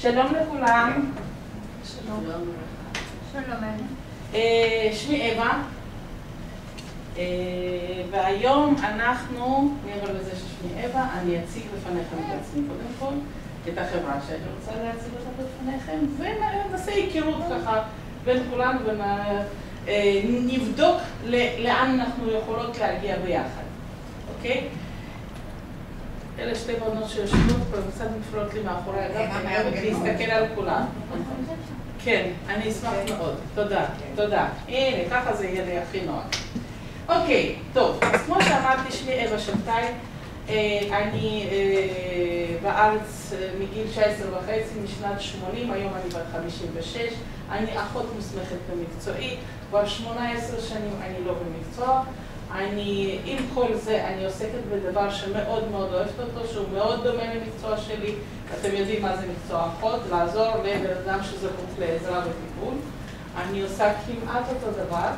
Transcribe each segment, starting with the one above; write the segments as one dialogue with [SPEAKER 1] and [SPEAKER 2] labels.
[SPEAKER 1] שלום לכולם.
[SPEAKER 2] שלום.
[SPEAKER 3] שלום.
[SPEAKER 1] שמי אווה. והיום אנחנו, מעבר לזה ששמי אווה, אני אציג בפניכם את עצמי קודם כל, את החברה שאני רוצה להציג אותה בפניכם, ונעשה היכרות ככה בין כולנו ונבדוק לאן אנחנו יכולות להגיע ביחד, אוקיי? אלה שתי בנות שיושבות פה, קצת מפריעות לי מאחורי הגב, אני אוהבת להסתכל על כולם. כן, אני אשמח מאוד. תודה, תודה. הנה, ככה זה יהיה לי הכי נוח. אוקיי, טוב, אז כמו שאמרתי, שמי אווה שבתאי, אני בארץ מגיל 19 וחצי, משנת 80, היום אני בת 56, אני אחות מוסמכת במקצועי, כבר 18 שנים אני לא במקצוע, עם כל זה אני עוסקת בדבר שמאוד מאוד אוהבת אותו, שהוא מאוד דומה למקצוע שלי, אתם יודעים מה זה מקצוע אחות, לעזור לבן אדם שזקוק לעזרה וטיפול, אני עושה כמעט אותו דבר,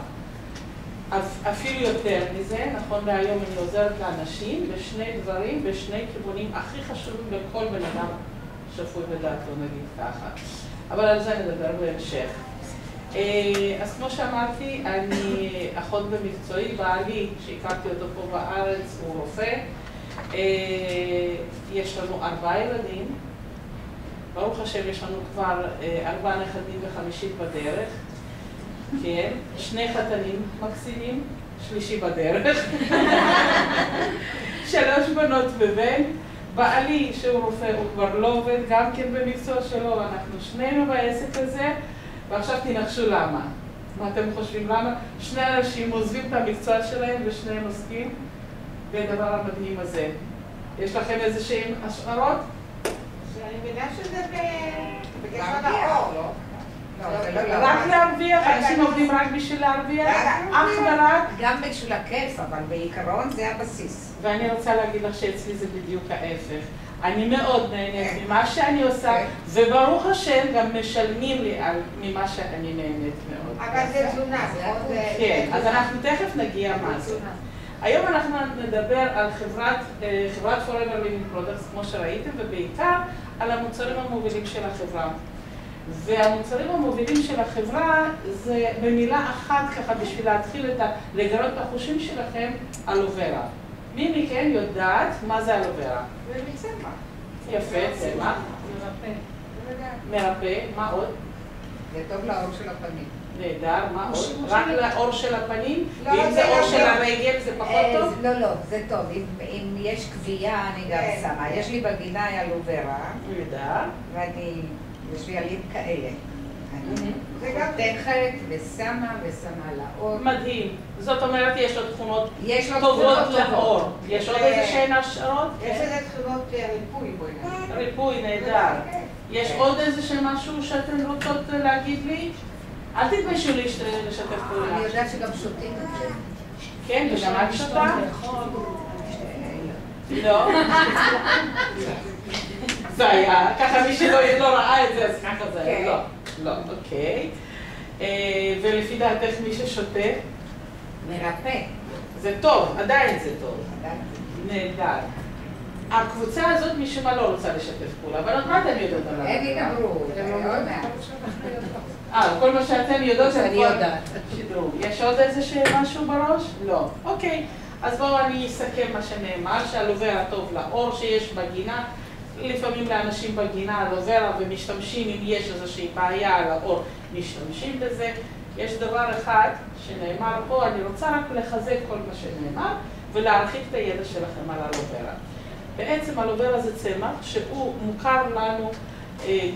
[SPEAKER 1] אפילו יותר מזה, נכון להיום אני עוזרת לאנשים בשני דברים, בשני כיוונים הכי חשובים לכל בן אדם שפוי בדעתו, נגיד ככה. אבל על זה נדבר בהמשך. אז כמו שאמרתי, אני אחות במקצועי, בעלי, שהכרתי אותו פה בארץ, הוא רופא. יש לנו 4 ילדים. ברוך השם, יש לנו כבר 4 נכדים וחמישית בדרך. כן, 2 חתנים מקסימים, 3 בדרך, 3 בנות ובן, בעלי שהוא רופא הוא כבר לא עובד, גם כן במקצוע שלו, ואנחנו שנינו בעסק הזה, ועכשיו תנחשו למה. מה אתם חושבים למה? 2 אנשים עוזבים את המקצוע שלהם ושניהם עוסקים בדבר המדהים הזה. יש לכם איזשהם השערות?
[SPEAKER 3] שאני מבינה שזה בקשר לאור, לא?
[SPEAKER 1] רק להרוויח, אנשים עובדים רק בשביל להרוויח, אך ורק.
[SPEAKER 2] גם בשביל הכיף, אבל בעיקרון זה הבסיס.
[SPEAKER 1] ואני רוצה להגיד לך שאצלי זה בדיוק ההפך. אני מאוד נהנית ממה שאני עושה, וברוך השם גם משלמים לי ממה שאני נהנית מאוד.
[SPEAKER 3] אבל זה תזונה.
[SPEAKER 1] כן, אז אנחנו תכף נגיע מה זה. היום אנחנו נדבר על חברת Forever Living Products, כמו שראיתם, ובעיקר על המוצרים המובילים של החברה. והמוצרים המובילים של החברה זה במילה אחת ככה בשביל להתחיל לגלות את החושים שלכם, אלוברה. מי מכן יודעת מה זה אלוברה?
[SPEAKER 3] זה מצמח.
[SPEAKER 1] יפה, צמח. מרפא, מה עוד?
[SPEAKER 2] זה טוב לאור של הפנים.
[SPEAKER 1] נהדר, מה עוד? רק לאור של הפנים? ואם זה אור של הרגל זה פחות טוב?
[SPEAKER 2] לא, לא, זה טוב. אם יש קביעה אני גם שמה. יש לי בגינה אלוברה.
[SPEAKER 1] נהדר.
[SPEAKER 2] יש לי עלים כאלה. אני חותכת ושמה לאור.
[SPEAKER 1] מדהים. זאת אומרת, יש לו תכונות טובות לאור. יש עוד איזה שהן השערות?
[SPEAKER 3] יש איזה תכונות ריפוי, בואי נגיד.
[SPEAKER 1] ריפוי, נהדר. יש עוד איזה משהו שאתן רוצות להגיד לי? אל תתביישו לי לשתף פעולה.
[SPEAKER 2] אני יודעת שגם שותים את זה.
[SPEAKER 1] כן, וגם את שותה? לא. זה היה, ככה מי שלא ראה את זה, אז ככה זה היה, לא, לא, אוקיי. ולפי דעתך מי ששותה?
[SPEAKER 2] מרפא.
[SPEAKER 1] זה טוב, עדיין זה טוב. נהדר. הקבוצה הזאת משום מה לא רוצה לשתף פעולה, אבל מה אתם יודעות עליו?
[SPEAKER 2] הם ידברו, זה לא יודעת.
[SPEAKER 1] כל מה שאתם יודעות,
[SPEAKER 2] אני יודעת.
[SPEAKER 1] שידרו. יש עוד איזה משהו בראש? לא. אוקיי, אז בואו אני אסכם מה שנאמר, שהלוברה טוב לאור שיש בגינה, לפעמים לאנשים בגינה אלוברה ומשתמשים, אם יש איזושהי בעיה על האור, משתמשים בזה. יש דבר אחד שנאמר פה, אני רוצה רק לחזק כל מה שנאמר ולהרחיק את הידע שלכם על אלוברה. בעצם אלוברה זה צמח שהוא מוכר לנו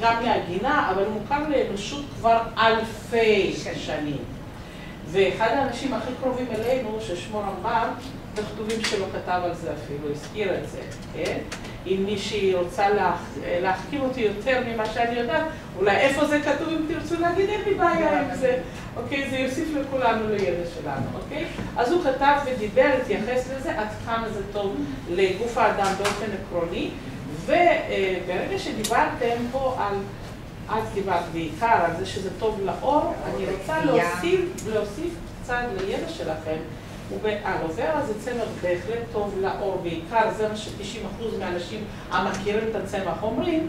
[SPEAKER 1] גם מהגינה, אבל מוכר לאנושות כבר אלפי שנים. ואחד האנשים הכי קרובים אלינו, ששמו רמב"ם, בכתובים שלו כתב על זה אפילו, הזכיר את זה, כן? אם מישהי רוצה להחכים אותי יותר ממה שאני יודעת, אולי איפה זה כתוב אם תרצו להגיד, אין לי בעיה עם זה, אוקיי? זה יוסיף לכולנו לידע שלנו, אוקיי? אז הוא כתב ודיבר, התייחס לזה, עד כמה זה טוב לגוף האדם באופן עקרוני, וברגע שדיברתם פה את דיברת בעיקר על זה שזה טוב לאור, אני רוצה להוסיף קצת לידע שלכם. אלוברה זה צמח בהחלט טוב לאור, בעיקר זה מה ש90% מהאנשים המכירים את הצמח אומרים,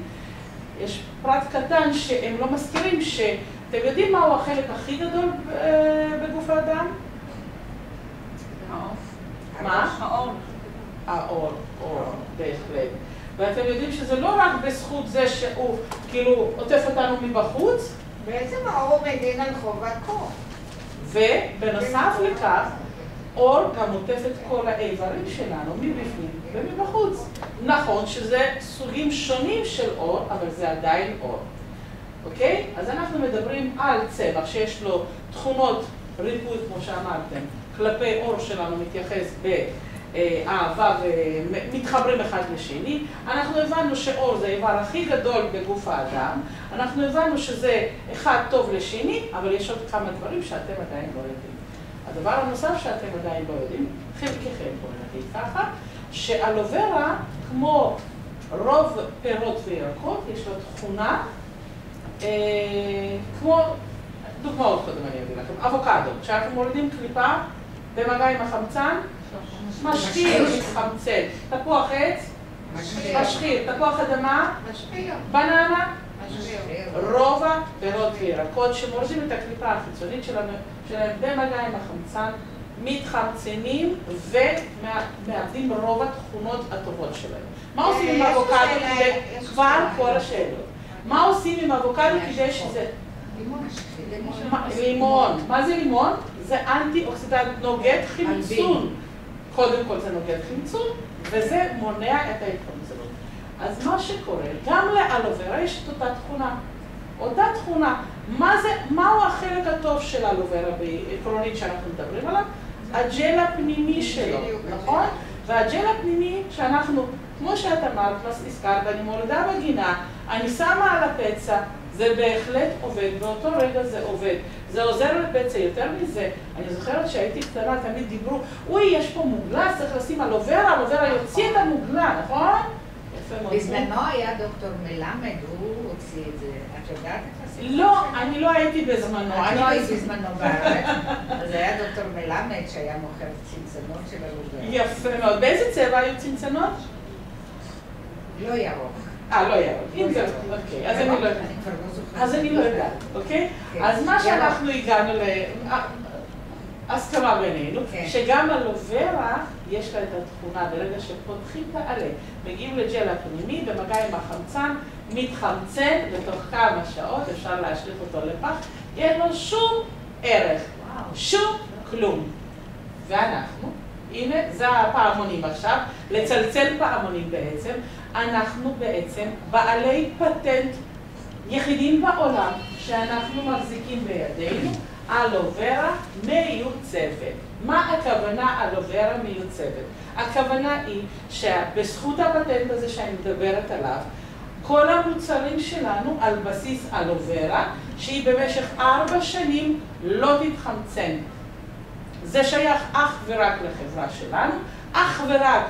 [SPEAKER 1] יש פרט קטן שהם לא מזכירים, שאתם יודעים מהו החלק הכי גדול בגוף האדם? מה? האור, בהחלט. ואתם יודעים שזה לא רק בזכות זה שהוא כאילו עוטף אותנו מבחוץ.
[SPEAKER 3] בעצם האור מגן על חוב הקור.
[SPEAKER 1] ובנוסף לכך, אור גם עוטף את כל האיברים שלנו מבפנים ומבחוץ. נכון שזה סוגים שונים של אור, אבל זה עדיין אור. אוקיי? אז אנחנו מדברים על צמח שיש לו תכונות ריפוי, כמו שאמרתם, כלפי אור שלנו מתייחס באהבה ומתחברים אחד לשני. אנחנו הבנו שאור זה האיבר הכי גדול בגוף האדם. אנחנו הבנו שזה אחד טוב לשני, אבל יש עוד כמה דברים שאתם עדיין לא יודעים. הדבר הנוסף שאתם עדיין לא יודעים, חלקכם בואו נגיד ככה, שאלוברה, כמו רוב פירות וירקות, יש לו תכונה, כמו דוגמאות קודם אני אביא לכם, אבוקדו, כשאנחנו מורידים קליפה במגע עם החמצן, משחיר, מתחמצן, תפוח עץ, משחיר, תפוח אדמה, בננה, רוב הפירות וירקות שמורידים את הקליפה החיצונית שלהם במגע עם החמצן, מתחמצנים ומאבדים רוב התכונות הטובות שלהם. מה עושים עם אבוקדו כדי... כבר כל השאלות. מה עושים עם אבוקדו כדי שזה... לימון. מה זה לימון? זה אנטי-אוקסידנט נוגד חמצון. קודם כל זה נוגד חמצון, וזה מונע את ההתחמצנות. אז מה שקורה, גם לאלוברה יש את אותה תכונה. אותה תכונה. מהו החלק הטוב של האלוברה בעקרונית שאנחנו מדברים עליו? הג'ל הפנימי שלו, נכון? והג'ל הפנימי שאנחנו, כמו שאת אמרת, הזכרת, אני מורידה בגינה, אני שמה על הפצע, זה בהחלט עובד, באותו רגע זה עובד. זה עוזר לפצע יותר מזה. אני זוכרת שהייתי קטנה, תמיד דיברו, אוי, יש פה מוגלה, צריך לשים אלוברה, אלוברה יוציא את המוגלה, נכון?
[SPEAKER 2] בזמנו היה דוקטור מלמד, הוא הוציא את זה. את יודעת את הסיפור?
[SPEAKER 1] לא, אני לא הייתי בזמנו.
[SPEAKER 2] את לא היית בזמנו בארץ. אז היה דוקטור מלמד שהיה מוכר צנצנות של אלוברה.
[SPEAKER 1] יפה מאוד. באיזה צבע היו צנצנות?
[SPEAKER 2] לא ירוק.
[SPEAKER 1] לא ירוק. אוקיי, אז אני לא יודעת. אז אני לא יודעת, אוקיי? אז מה שאנחנו הגענו להסכמה בינינו, שגם אלוברה יש לה את התכונה ברגע שפותחים את העלה, מגיעים לג'ל הפנימי, במגע עם החמצן, מתחמצן, בתוך כמה שעות אפשר להשליך אותו לפח, אין לו שום ערך, שום כלום. ואנחנו, הנה, זה הפעמונים עכשיו, לצלצל פעמונים בעצם, אנחנו בעצם בעלי פטנט יחידים בעולם שאנחנו מחזיקים בידינו, אלוברה מיוצבת. מה הכוונה אלוברה מיוצבת? הכוונה היא שבזכות הפטנט הזה שאני מדברת עליו, כל המוצרים שלנו על בסיס אלוברה, שהיא במשך 4 שנים לא תתחמצן. זה שייך אך ורק לחברה שלנו, אך ורק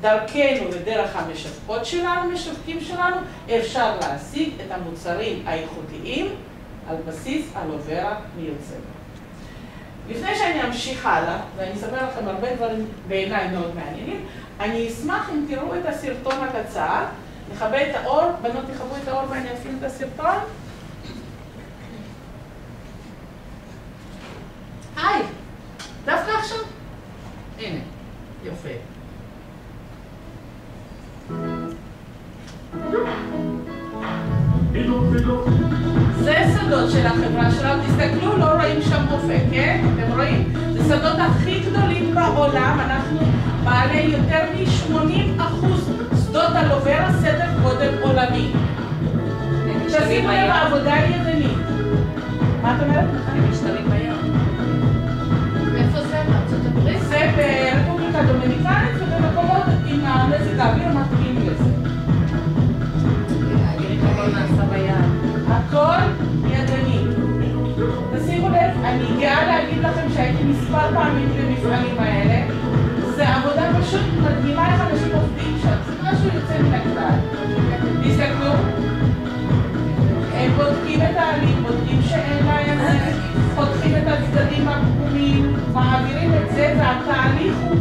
[SPEAKER 1] דרכנו ודרך המשווקות שלנו, משווקים שלנו, אפשר להשיג את המוצרים האיכותיים על בסיס אלוברה מיוצבת. לפני שאני אמשיך הלאה, ואני אספר לכם הרבה דברים בעיניי מאוד מעניינים, אני אשמח אם תראו את הסרטון הקצר, נכבה את האור, בנות תכבו את האור ואני אפעיל את הסרטון. היי, דווקא עכשיו? הנה, יפה. זה סודות של החברה שלנו, תסתכלו, לא רואים שם רופא, כן? אתם רואים? זה סודות הכי גדולים בעולם, אנחנו בעלי יותר מ-80% שדות אלוברה סדר גודל עולמי. תשימו לב העבודה ידנית. מה את אומרת?
[SPEAKER 2] הם משתרים בים.
[SPEAKER 1] איפה זה? בארצות הברית? זה ברפובליקה דומיניקנית ובמקומות עם המזג האוויר מתאים לזה. הכל ידני. תשימו לב, אני גאה להגיד לכם שהייתי מספר פעמים במפעלים האלה. זה עבודה פשוט מדהימה איך אנשים עובדים שם. זה משהו יוצא מן הכלל. תסתכלו. הם בודקים את העלים, בודקים שאין להם זה, פותחים את הצדדים הפגומים, מעבירים את זה, והתהליך הוא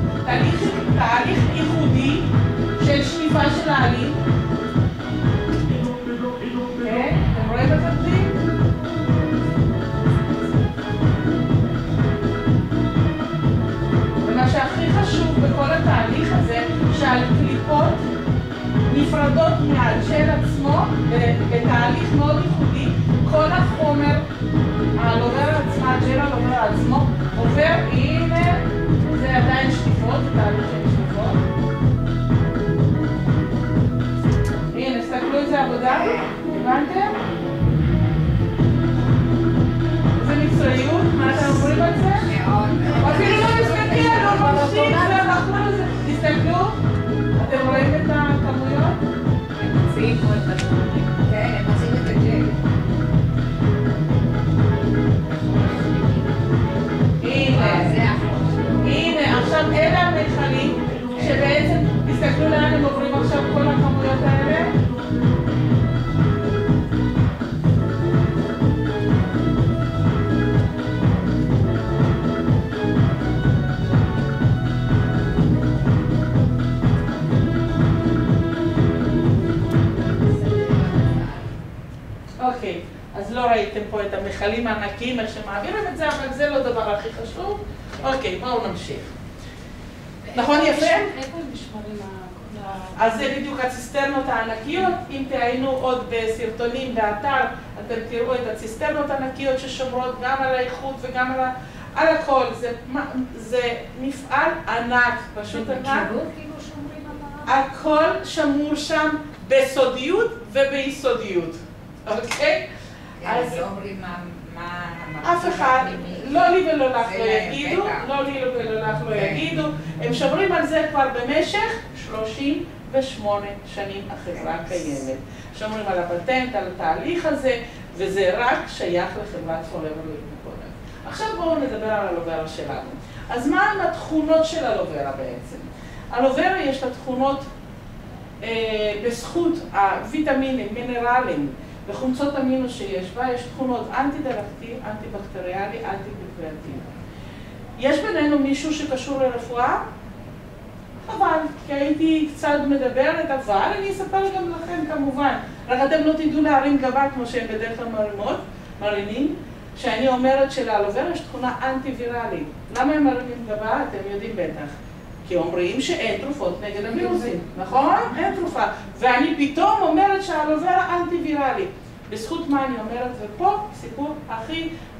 [SPEAKER 1] תהליך ייחודי של שליפה של העלים. מהג'ל עצמו, בתהליך מאוד ייחודי, כל החומר, הלובר עצמה, הג'ל הלובר עצמו, עובר, הנה, זה עדיין שטיפות, זה תהליך של שטיפות. הנה, תסתכלו איזה עבודה, הבנתם? איזה מקצועיות, מה אתם אומרים על זה? אפילו לא מסתכל, לא ממשיך, תסתכלו, אתם רואים את הכמויות?
[SPEAKER 2] הם מציעים פה את הדברים. כן, הם מציעים את הג'ל.
[SPEAKER 1] הנה, עכשיו אלה המכלים שבעצם, תסתכלו לאן הם עוברים עכשיו כל הכמויות האלה. אוקיי, אז לא ראיתם פה את המכלים הענקיים, איך שמעבירים את זה, אבל זה לא הדבר הכי חשוב. אוקיי, בואו נמשיך. נכון יפה?
[SPEAKER 4] איפה הם נשמרים?
[SPEAKER 1] אז זה בדיוק הציסטרנות הענקיות. אם תהיינו עוד בסרטונים באתר, אתם תראו את הציסטרנות הענקיות ששומרות גם על האיכות וגם על הכל. זה מפעל ענק, פשוט ענק.
[SPEAKER 4] כאילו שומרים על
[SPEAKER 1] הכל שמור שם בסודיות וביסודיות. אוקיי?
[SPEAKER 2] אז לא אומרים מה...
[SPEAKER 1] אף אחד, לא לי ולא לך לא יגידו, לא לי ולא לך לא יגידו. הם שומרים על זה כבר במשך 38 שנים החברה קיימת. שומרים על הפטנט, על התהליך הזה, וזה רק שייך לחברת Forever Living. עכשיו בואו נדבר על הלוברה שלנו. אז מה הם התכונות של הלוברה בעצם? הלוברה יש לה תכונות בזכות הוויטמינים, מינרלים וחומצות אמינו שיש בה, יש תכונות אנטי-דלקתי, אנטי-בקטריאלי, אנטי-בקטריאטיבי. יש בינינו מישהו שקשור לרפואה? חבל, כי הייתי קצת מדברת, אבל אני אספר גם לכם כמובן. רק אתם לא תדעו להרים גבה כמו שהם בדרך כלל מרימים, שאני אומרת שלהלוברה יש תכונה אנטי-ויראלית. למה הם מרימים גבה? אתם יודעים בטח. כי אומרים שאין תרופות נגד הווירוסים, נכון? אין תרופה. ואני פתאום אומרת שהלוברה אנטי-ויראלי. בזכות מה אני אומרת? ופה סיפור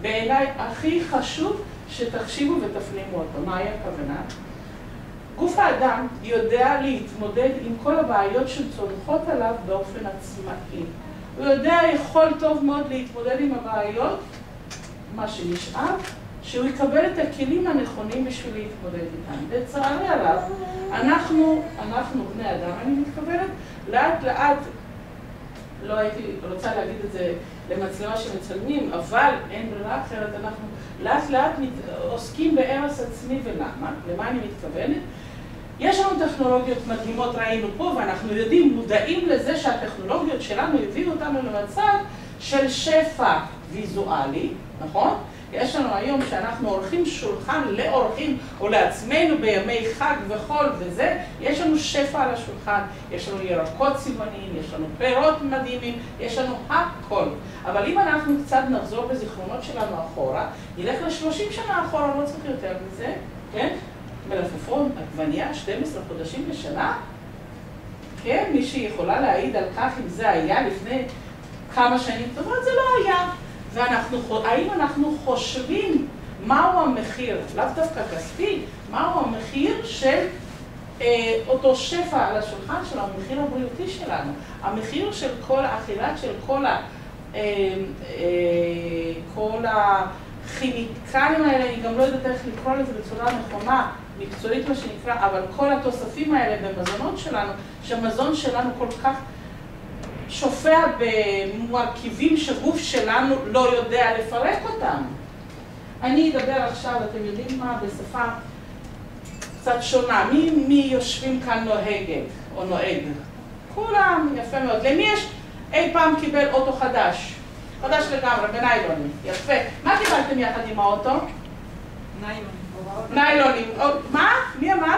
[SPEAKER 1] בעיניי הכי חשוב שתחשיבו ותפנימו אותו. מה היה הכוונה? גוף האדם יודע להתמודד עם כל הבעיות שצונחות עליו באופן עצמאי. הוא יכול טוב מאוד להתמודד עם הבעיות, מה שנשאר, שהוא יקבל את הכלים הנכונים בשביל להתמודד איתם. לצערי הרב, אנחנו בני אדם, אני מתכוונת, לאט לאט, לא הייתי רוצה להגיד את זה למצלמה שמצלמים, אבל אין ברירה אחרת, אנחנו לאט לאט עוסקים בהרס עצמי. ולמה? למה אני מתכוונת? יש לנו טכנולוגיות מדהימות, ראינו פה, ואנחנו מודעים לזה שהטכנולוגיות שלנו הביאו אותנו למצב של שפע ויזואלי, נכון? יש לנו היום שאנחנו עורכים שולחן לאורחים או לעצמנו בימי חג וחול וזה, יש לנו שפע על השולחן, יש לנו ירקות צבעוניים, יש לנו פירות מדהימים, יש לנו הכל. אבל אם אנחנו קצת נחזור בזיכרונות שלנו אחורה, נלך ל-30 שנה אחורה, לא צריך יותר מזה, כן? מלפפון, עגבנייה, 12 חודשים לשנה? כן, מי שיכולה להעיד על כך אם זה היה לפני כמה שנים טובות, זה לא היה. והאם אנחנו חושבים מהו המחיר, לאו דווקא כספי, מהו המחיר של אותו שפע על השולחן שלנו, המחיר הבריאותי שלנו, המחיר של כל האכילה, של כל הכימיקלים האלה, אני גם לא יודעת איך לקרוא לזה בצורה נכונה, מקצועית מה שנקרא, אבל כל התוספים האלה במזונות שלנו, שהמזון שלנו כל כך שופע במרכיבים שגוף שלנו לא יודע לפרק אותם. אני אדבר עכשיו, אתם יודעים מה, בשפה קצת שונה. מי יושבים כאן נוהגת או נוהג? כולם, יפה מאוד. למי יש אי פעם קיבל אוטו חדש? חדש לגמרי, בניילונים. יפה. מה קיבלתם יחד עם האוטו? ניילונים. מה? מי אמר?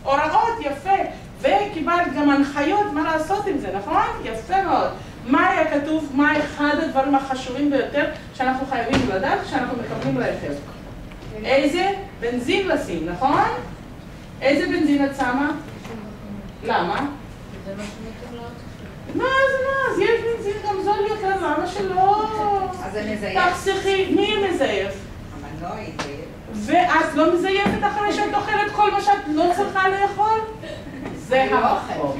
[SPEAKER 1] הוראות, יפה. וקיבלת גם הנחיות מה לעשות עם זה, נכון? יפה מאוד. מה היה כתוב? מה אחד הדברים החשובים ביותר שאנחנו חייבים לדעת כשאנחנו מקבלים רכב? איזה בנזין לשים, נכון? איזה בנזין את שמה? למה? שלא.
[SPEAKER 2] אז זה מזייף.
[SPEAKER 1] תחסכי, מי מזייף?
[SPEAKER 2] המנוע יזייף.
[SPEAKER 1] ואת לא מזייפת אחרי שאת אוכלת כל מה שאת לא צריכה לאכול? זה המקום.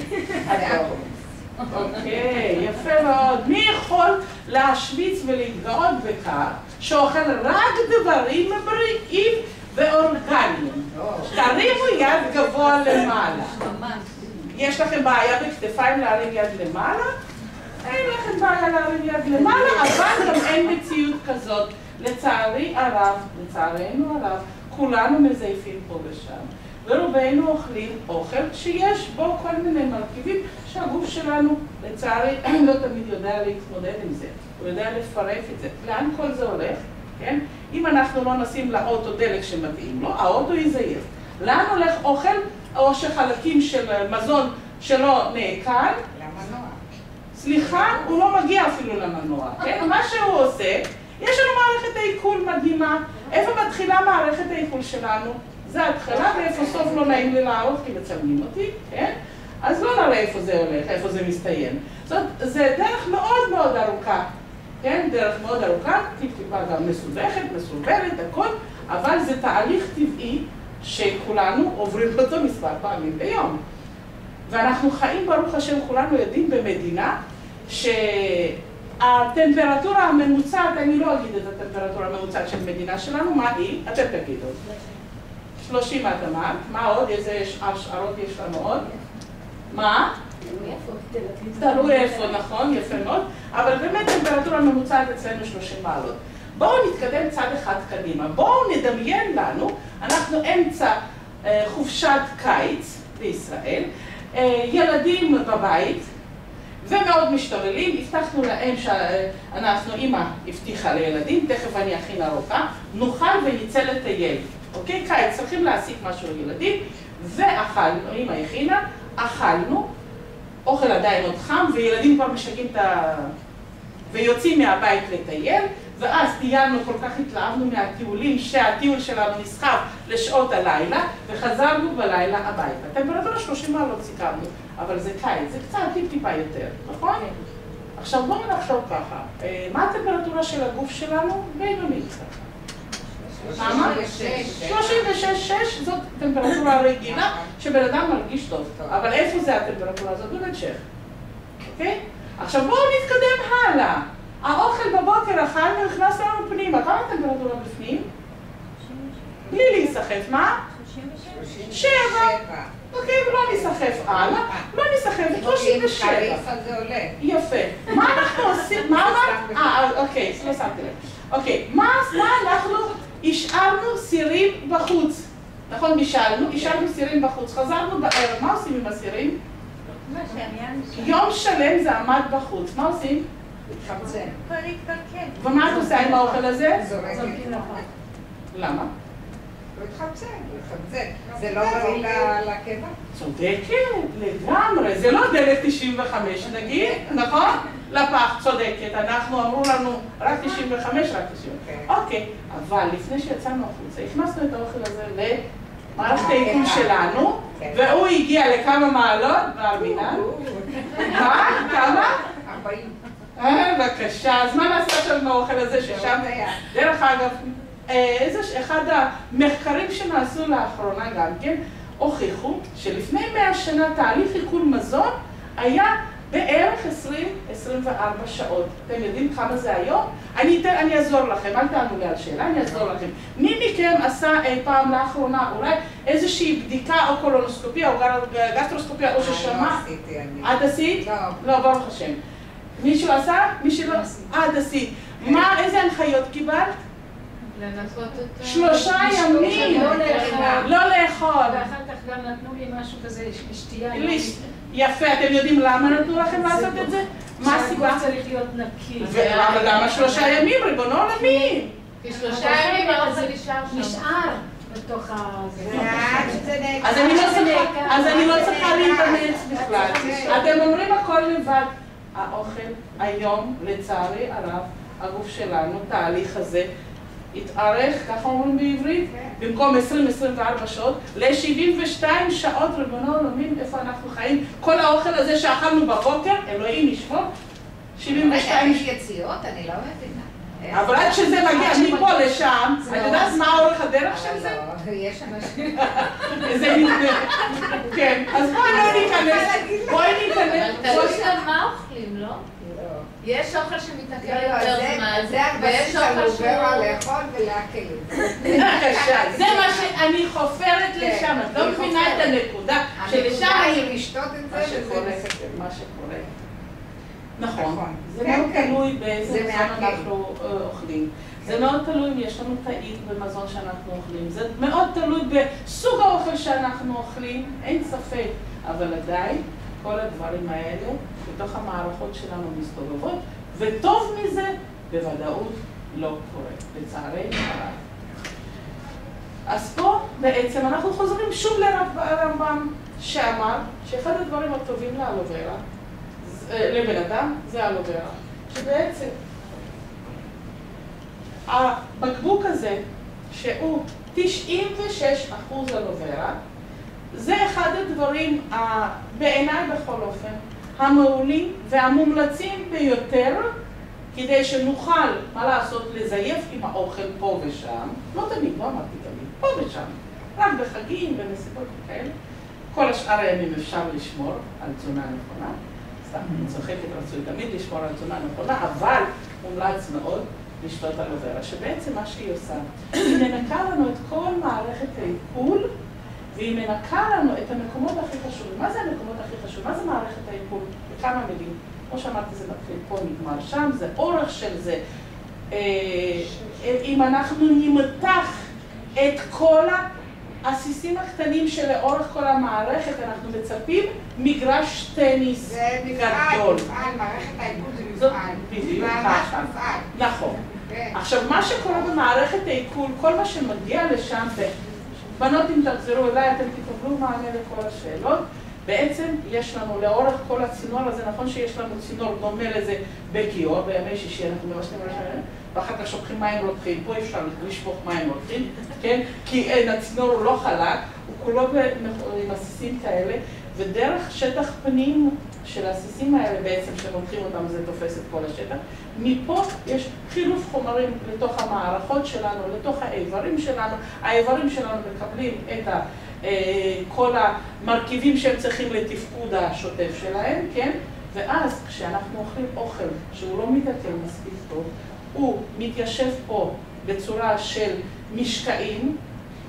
[SPEAKER 1] אוקיי, יפה מאוד. מי יכול להשוויץ ולהתגאות בכך שאוכל רק דברים בריאים ואורגניים? תרימו יד גבוה למעלה. יש לכם בעיה בכתפיים להרים יד למעלה? אין לכם בעיה להרים יד למעלה, אבל גם אין מציאות כזאת. לצערי הרב, לצערנו הרב, כולנו מזייפים פה ושם. ורובנו אוכלים אוכל שיש בו כל מיני מרכיבים שהגוף שלנו, לצערי, לא תמיד יודע להתמודד עם זה. הוא יודע לפרק את זה. לאן כל זה הולך? כן? אם אנחנו לא נשים לאוטו דלק שמתאים לו, האוטו יזייף. לאן הולך אוכל או שחלקים של מזון שלא נעקל?
[SPEAKER 2] למנוע.
[SPEAKER 1] סליחה, הוא לא מגיע אפילו למנוע. כן? מה שהוא עושה, יש לנו מערכת העיכול מדהימה. איפה מתחילה מערכת העיכול שלנו? זה ההתחלה, ואיפה סוף לא נעים לי להראות, כי מצלמים אותי, כן? אז לא נראה איפה זה הולך, איפה זה מסתיים. זאת, זה דרך מאוד מאוד ארוכה, כן? דרך מאוד ארוכה, טיפה גם מסובכת, מסוברת, הכל, אבל זה תהליך טבעי שכולנו עוברים אותו מספר פעמים ביום. ואנחנו חיים, ברוך השם, כולנו יודעים במדינה שהטמפרטורה הממוצעת, אני לא אגיד את הטמפרטורה הממוצעת של מדינה שלנו, מה היא? אתם תגידו. 30 את אמרת, מה עוד? איזה השערות יש לנו עוד? מה? תלוי איפה, נכון, יפה מאוד. אבל באמת טמפרטורה ממוצעת אצלנו 30 מעלות. בואו נתקדם צד אחד קדימה. בואו נדמיין לנו, אנחנו אמצע חופשת קיץ בישראל, ילדים בבית ומאוד משתוללים. הבטחנו להם שאנחנו, אמא הבטיחה לילדים, תכף אני אכין ארוחה, נאכל ונצא לטייל. אוקיי? קיץ, צריכים להסיק משהו לילדים, ואכלנו, אמא הכינה, אכלנו, אוכל עדיין עוד חם, וילדים כבר משגעים ויוצאים מהבית לטייל, ואז טיילנו, כל כך התלהבנו מהטיולים, שהטיול שלנו נסחב לשעות הלילה, וחזרנו בלילה הביתה. טמפרטורה 30 מעלות סיכמנו, אבל זה קיץ, זה קצת טיפה יותר, נכון? עכשיו בואו נחשוב ככה, מה הטמפרטורה של הגוף שלנו? בינונית. 36, זאת טמפרטורה רגילה שבן אדם מרגיש טוב. אבל איפה זה הטמפרטורה הזאת? באמת שך. אוקיי? עכשיו בואו נתקדם הלאה. האוכל בבוקר אכלנו, נכנס לנו פנימה. כמה טמפרטורה בפנים? בלי להיסחף, מה? 7. אוקיי, ולא נסחף הלאה. לא נסחף, 37. יפה. מה אנחנו עושים? מה אמרת? אוקיי, לא שמתי לב. אוקיי, מה אנחנו השארנו סירים בחוץ? נכון, השארנו סירים בחוץ. חזרנו בערב, מה עושים עם הסירים? יום שלם זה עמד בחוץ. מה עושים?
[SPEAKER 2] התחמצן.
[SPEAKER 1] ומה את עושה עם האוכל הזה?
[SPEAKER 2] זורקים.
[SPEAKER 1] למה?
[SPEAKER 2] לא התחמצן, זה לא בריא לקיבה?
[SPEAKER 1] צודקת, לגמרי. זה לא דלק 95 נגיד, נכון? לפח, צודקת. אנחנו אמרו לנו רק 95, רק 90. אוקיי, אבל לפני שיצאנו החוצה, הכנסנו את האוכל הזה למערכת העיכול שלנו, והוא הגיע לכמה מעלות, בארמינה. מה? כמה? 40. בבקשה, אז מה נעשה עכשיו עם האוכל הזה ששם? דרך אגב, אחד המחקרים שנעשו לאחרונה גם כן, הוכיחו שלפני 100 שנה תהליך עיכול מזון היה בערך 20-24 שעות. אתם יודעים כמה זה היום? אני אעזור לכם, אל תענו לי על שאלה, אני אעזור לכם. מי מכם עשה אי פעם לאחרונה אולי איזושהי בדיקה או קולונוסקופיה או גסטרוסקופיה או ששמע?
[SPEAKER 2] לא עשיתי אני.
[SPEAKER 1] את עשית?
[SPEAKER 2] לא.
[SPEAKER 1] לא, ברוך השם. מישהו עשה? מישהו לא? את עשית. מה, איזה הנחיות קיבלת?
[SPEAKER 4] לנסות את...
[SPEAKER 1] 3 ימים. לא לאכול.
[SPEAKER 4] ואחר כך גם נתנו לי משהו כזה, שתייה.
[SPEAKER 1] יפה, אתם יודעים למה נתנו לכם לעשות את זה? מה הסיבה?
[SPEAKER 4] שהגוף צריך להיות נקי.
[SPEAKER 1] אבל למה 3 ימים, ריבונו עולמי?
[SPEAKER 4] כי 3 ימים האוכל נשאר בתוך הזה.
[SPEAKER 1] אז אני לא צריכה להתאמץ בכלל. אתם אומרים הכל לבד. האוכל היום, לצערי הרב, הגוף שלנו, תהליך הזה, התארך, ככה אומרים בעברית, במקום 20-24 שעות, ל-72 שעות, ריבונו עולמים, איפה אנחנו חיים? כל האוכל הזה שאכלנו בבוקר, אלוהים ישמור, 72...
[SPEAKER 2] יש יציאות? אני לא מבינה.
[SPEAKER 1] אבל עד שזה מגיע מפה לשם, את יודעת מה אורך הדרך של זה?
[SPEAKER 2] לא, יש אנשים...
[SPEAKER 1] זה נתנה. כן, אז בואי לא ניכנס. בואי ניכנס.
[SPEAKER 4] אבל תלוי גם מה אוכלים, לא? יש אוכל שמתעכל יותר זמן, ויש אוכל שהוא...
[SPEAKER 2] לאכול ולהקל.
[SPEAKER 1] זה מה שאני חופרת לשם, את לא מבינה את הנקודה שלשם
[SPEAKER 2] אני לשתות את זה
[SPEAKER 1] מה שקורה. נכון, זה מאוד תלוי באיזה מזון אנחנו אוכלים. זה מאוד תלוי אם יש לנו תאית במזון שאנחנו אוכלים. זה מאוד תלוי בסוג האוכל שאנחנו אוכלים, אין ספק. אבל עדיין, כל הדברים האלה בתוך המערכות שלנו מסתובבות, וטוב מזה בוודאות לא קורה, לצערי הרב. אז פה בעצם אנחנו חוזרים שוב לרמב"ם שאמר שאחד הדברים הטובים לאלוברה, לבן אדם, זה אלוברה. שבעצם הבקבוק הזה, שהוא 96% אלוברה, זה אחד הדברים, בעיניי בכל אופן, המעולים והמומלצים ביותר, כדי שנוכל, מה לעשות, לזייף עם האוכל פה ושם, לא תמיד, לא אמרתי תמיד, פה ושם, רק בחגים, בנסיבות כאלה. כל השאר הימים אפשר לשמור על תזונה נכונה, סתם, אני צוחקת, רצוי תמיד לשמור על תזונה נכונה, אבל מומלץ מאוד לשתות אלוברה, שבעצם מה שהיא עושה, היא מנקה לנו את כל מערכת העיכול, והיא מנקה לנו את המקומות הכי חשובים. מה זה המקומות הכי חשובים? מה זה מערכת העיכול? בכמה מילים. כמו שאמרתי, זה מתחיל פה, נגמר שם, זה אורך של זה. אם אנחנו נמתח את כל העסיסים הקטנים שלאורך כל המערכת, אנחנו מצפים מגרש טניס גדול.
[SPEAKER 3] זה מפעל, מערכת העיכול זה מפעל.
[SPEAKER 1] בדיוק,
[SPEAKER 3] ממש מפעל.
[SPEAKER 1] נכון. עכשיו, מה שקורה במערכת העיכול, כל מה שמגיע לשם, בנות, אם תחזרו אליי, אתם תקבלו מענה לכל השאלות. בעצם יש לנו לאורך כל הצינור הזה, נכון שיש לנו צינור דומה לזה בכיור, בימי שישי אנחנו מבשלים לשם, ואחר כך שופכים מים רותחים, פה אפשר לשפוך מים רותחים, כן? כי הצינור הוא לא חלק, הוא כולו עם עסיסים כאלה, ודרך שטח פנים של העסיסים האלה בעצם, שמותחים אותם, זה תופס את כל השטח. מפה יש חילוף חומרים לתוך המערכות שלנו, לתוך האיברים שלנו. האיברים שלנו מקבלים את כל המרכיבים שהם צריכים לתפקוד השוטף שלהם, כן? ואז כשאנחנו אוכלים אוכל שהוא לא מתעכל מספיק טוב, הוא מתיישב פה בצורה של משקעים,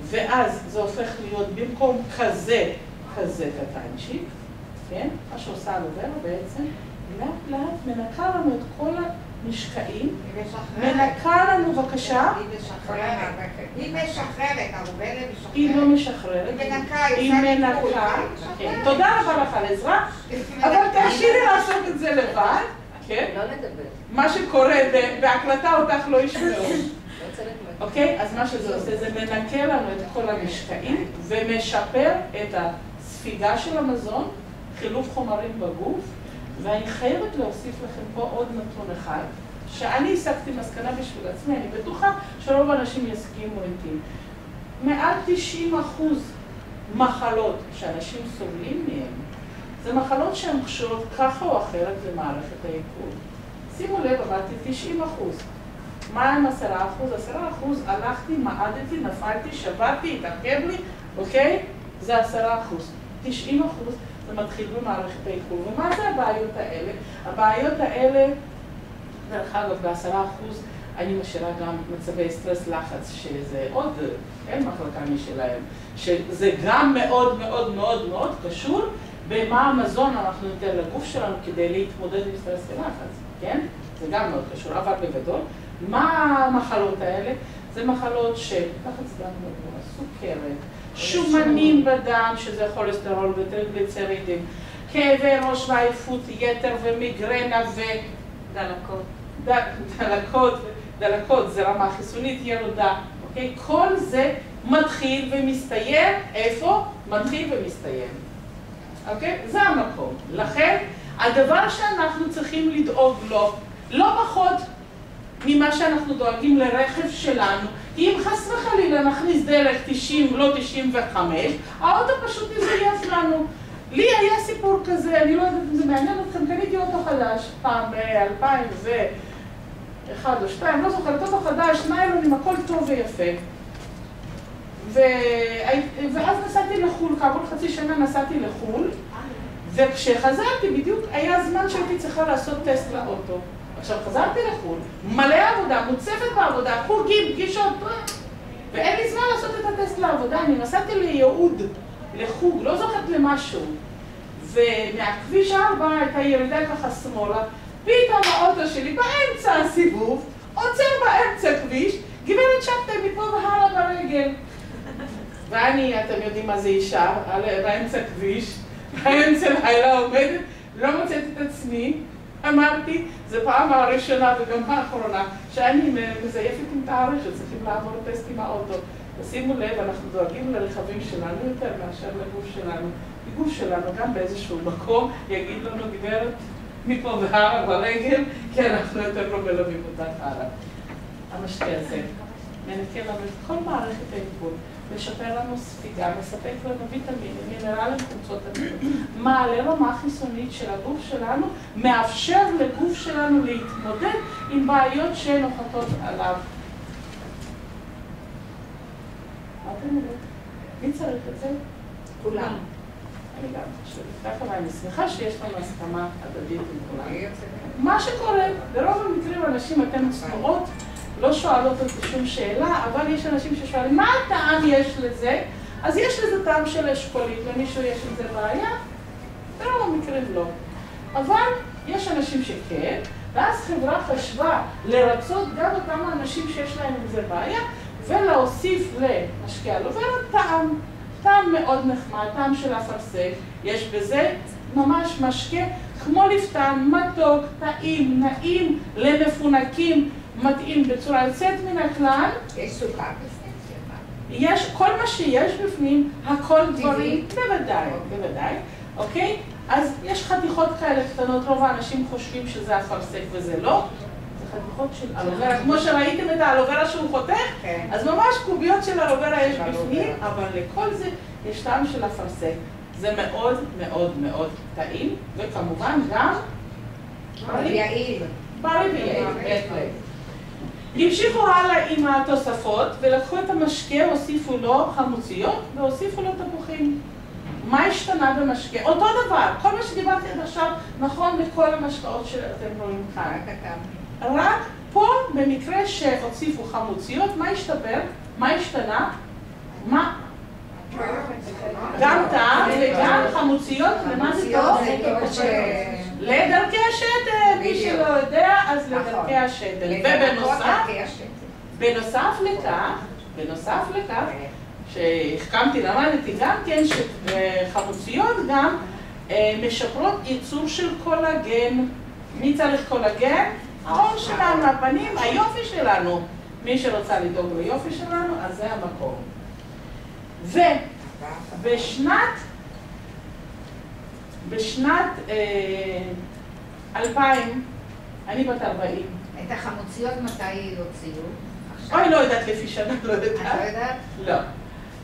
[SPEAKER 1] ואז זה הופך להיות במקום כזה קטנצ'יק, כן? מה שעושה אלוברה בעצם, לאט לאט מנקה לנו את כל המשקעים, מנקה לנו בבקשה.
[SPEAKER 3] היא משחררת, אלוברה משחררת.
[SPEAKER 1] היא לא משחררת, היא מנקה. תודה רבה לך על עזרה, אבל תרשי לעשות את זה לבד, כן?
[SPEAKER 2] לא לדבר.
[SPEAKER 1] מה שקורה בהקלטה אותך לא ישמעו. אוקיי? אז מה שזה עושה זה מנקה לנו את כל המשקעים ומשפר את הספיגה של המזון, חילוף חומרים בגוף, ואני חייבת להוסיף לכם פה עוד נתון אחד, שאני הסקתי מסקנה בשביל עצמי, אני בטוחה שרוב האנשים יסכימו איתי. מעל 90% מחלות שאנשים סובלים מהן, זה מחלות שהן קשורות ככה או אחרת למערכת העיכול. שימו לב, אמרתי 90%. מה עם 10%? 10% הלכתי, מעדתי, נפלתי, שברתי, התעכב לי, אוקיי? זה 10%. 90% זה מתחיל במערכת העיכול. ומה זה הבעיות האלה? הבעיות האלה, דרך אגב, ב10% אני משאירה גם מצבי סטרס לחץ, שזה עוד, אין מחלקה משלהם, שזה גם מאוד מאוד מאוד מאוד קשור במה המזון אנחנו ניתן לגוף שלנו כדי להתמודד עם סטרס ולחץ, כן? זה גם מאוד קשור, אבל בגדול. מה המחלות האלה? זה מחלות של לחץ דם גבוה, סוכרת, שומנים בדם, שזה כולסטרול וטריגליצרידים, כאבי ראש ועייפות יתר ומיגרנה דלקות, זה רמה חיסונית ירודה, אוקיי? כל זה מתחיל ומסתיים, איפה? מתחיל ומסתיים, אוקיי? זה המקום. לכן, הדבר שאנחנו צריכים לדאוג לו, לא פחות ממה שאנחנו דואגים לרכב שלנו, כי אם חס וחלילה נכניס דרך 90, לא 95, האוטו פשוט יזייף לנו. לי היה סיפור כזה, אני לא יודעת אם זה מעניין אתכם, קניתי אוטו חדש, פעם ב-2001 או 2002, לא זוכרת, אוטו חדש, ניילונים, הכל טוב ויפה. ואז נסעתי לחול, כעבור חצי שנה נסעתי לחול, וכשחזרתי בדיוק היה זמן שהייתי צריכה לעשות טסט לאוטו. עכשיו חזרתי לחול, מלא עבודה, מוצפת בעבודה, חוגים, פגישות, ואין לי זמן לעשות את הטסט לעבודה, אני נסעתי לייעוד, לחוג, לא זוכרת למשהו. ומהכביש 4 הייתה ירידה ככה שמאלה, פתאום האוטו שלי באמצע הסיבוב, עוצר באמצע כביש, גברת שבתאי מפה והלאה ברגל. ואני, אתם יודעים מה זה אישה, באמצע כביש, באמצע לילה עומדת, לא מוצאת את עצמי, אמרתי, זו פעם הראשונה וגם האחרונה, שאני מזייפת עם תאריך שצריכים לעבור טסט עם האוטו. תשימו לב, אנחנו דואגים לרכבים שלנו יותר מאשר לגוף שלנו. הגוף שלנו גם באיזשהו מקום יגיד לנו גברת מפה והלאה ברגל, כי אנחנו יותר לא מלווים אותך הלאה. המשקה הזה מנקה לנו את כל מערכת העיכול, משפר לנו ספיגה, מספק לנו ויטמינים, מינרלים, חומצות אמינות, מעלה רמה חיסונית של הגוף שלנו, מאפשר לגוף שלנו להתמודד עם בעיות שנוחתות עליו. מה אתם אומרים? מי צריך את זה?
[SPEAKER 2] כולם.
[SPEAKER 1] אני גם חושבת. דווקא אני שמחה שיש לנו הסכמה הדדית עם כולם. מה שקורה, ברוב המקרים אנשים, אתן צנועות, לא שואלות אותי שום שאלה, אבל יש אנשים ששואלים, מה הטעם יש לזה? אז יש לזה טעם של אשכולית, למישהו יש עם זה בעיה? ברוב המקרים לא. אבל יש אנשים שכן, ואז חברה חשבה לרצות גם אותם האנשים שיש להם עם זה בעיה, ולהוסיף למשקה אלוורה טעם. טעם מאוד נחמד, טעם של אפרסק, יש בזה ממש משקה כמו לפתן, מתוק, טעים, נעים, למפונקים, מתאים בצורה יוצאת מן הכלל.
[SPEAKER 2] יש סוכר בפנים?
[SPEAKER 1] יש, כל מה שיש בפנים, הכל דברים, בוודאי, בוודאי, אוקיי? אז יש חתיכות כאלה קטנות, רוב האנשים חושבים שזה אפרסק וזה לא. זה חתיכות של אלוברה, כמו שראיתם את האלוברה שהוא חותך, אז ממש קוביות של אלוברה יש בפנים, אבל לכל זה יש טעם של אפרסק. זה מאוד מאוד מאוד טעים, וכמובן גם
[SPEAKER 2] יעיל.
[SPEAKER 1] בריא ויעיל, בהחלט. המשיכו הלאה עם התוספות, ולקחו את המשקה, הוסיפו לו חמוציות, והוסיפו לו תפוחים. מה השתנה במשקה? אותו דבר, כל מה שדיברתי עד עכשיו נכון לכל המשקאות שאתם רואים כאן. רק פה, במקרה שהוסיפו חמוציות, מה השתפר? מה השתנה? מה? גם טעם וגם חמוציות, למה זה טוב? לדרכי השתן, מי שלא יודע, אז לדרכי השתן. ובנוסף לכך, שהחכמתי, למדתי גם כן, שחמוציות גם משפרות ייצור של קולגן. מי צריך קולגן? העור שלנו, הפנים, היופי שלנו. מי שרוצה לדאוג ליופי שלנו, אז זה המקום. בשנת 2000, אני בת 40.
[SPEAKER 2] את החמוציות מתי הוציאו?
[SPEAKER 1] אוי, לא יודעת לפי שנה, לא יודעת.
[SPEAKER 2] את לא יודעת?
[SPEAKER 1] לא.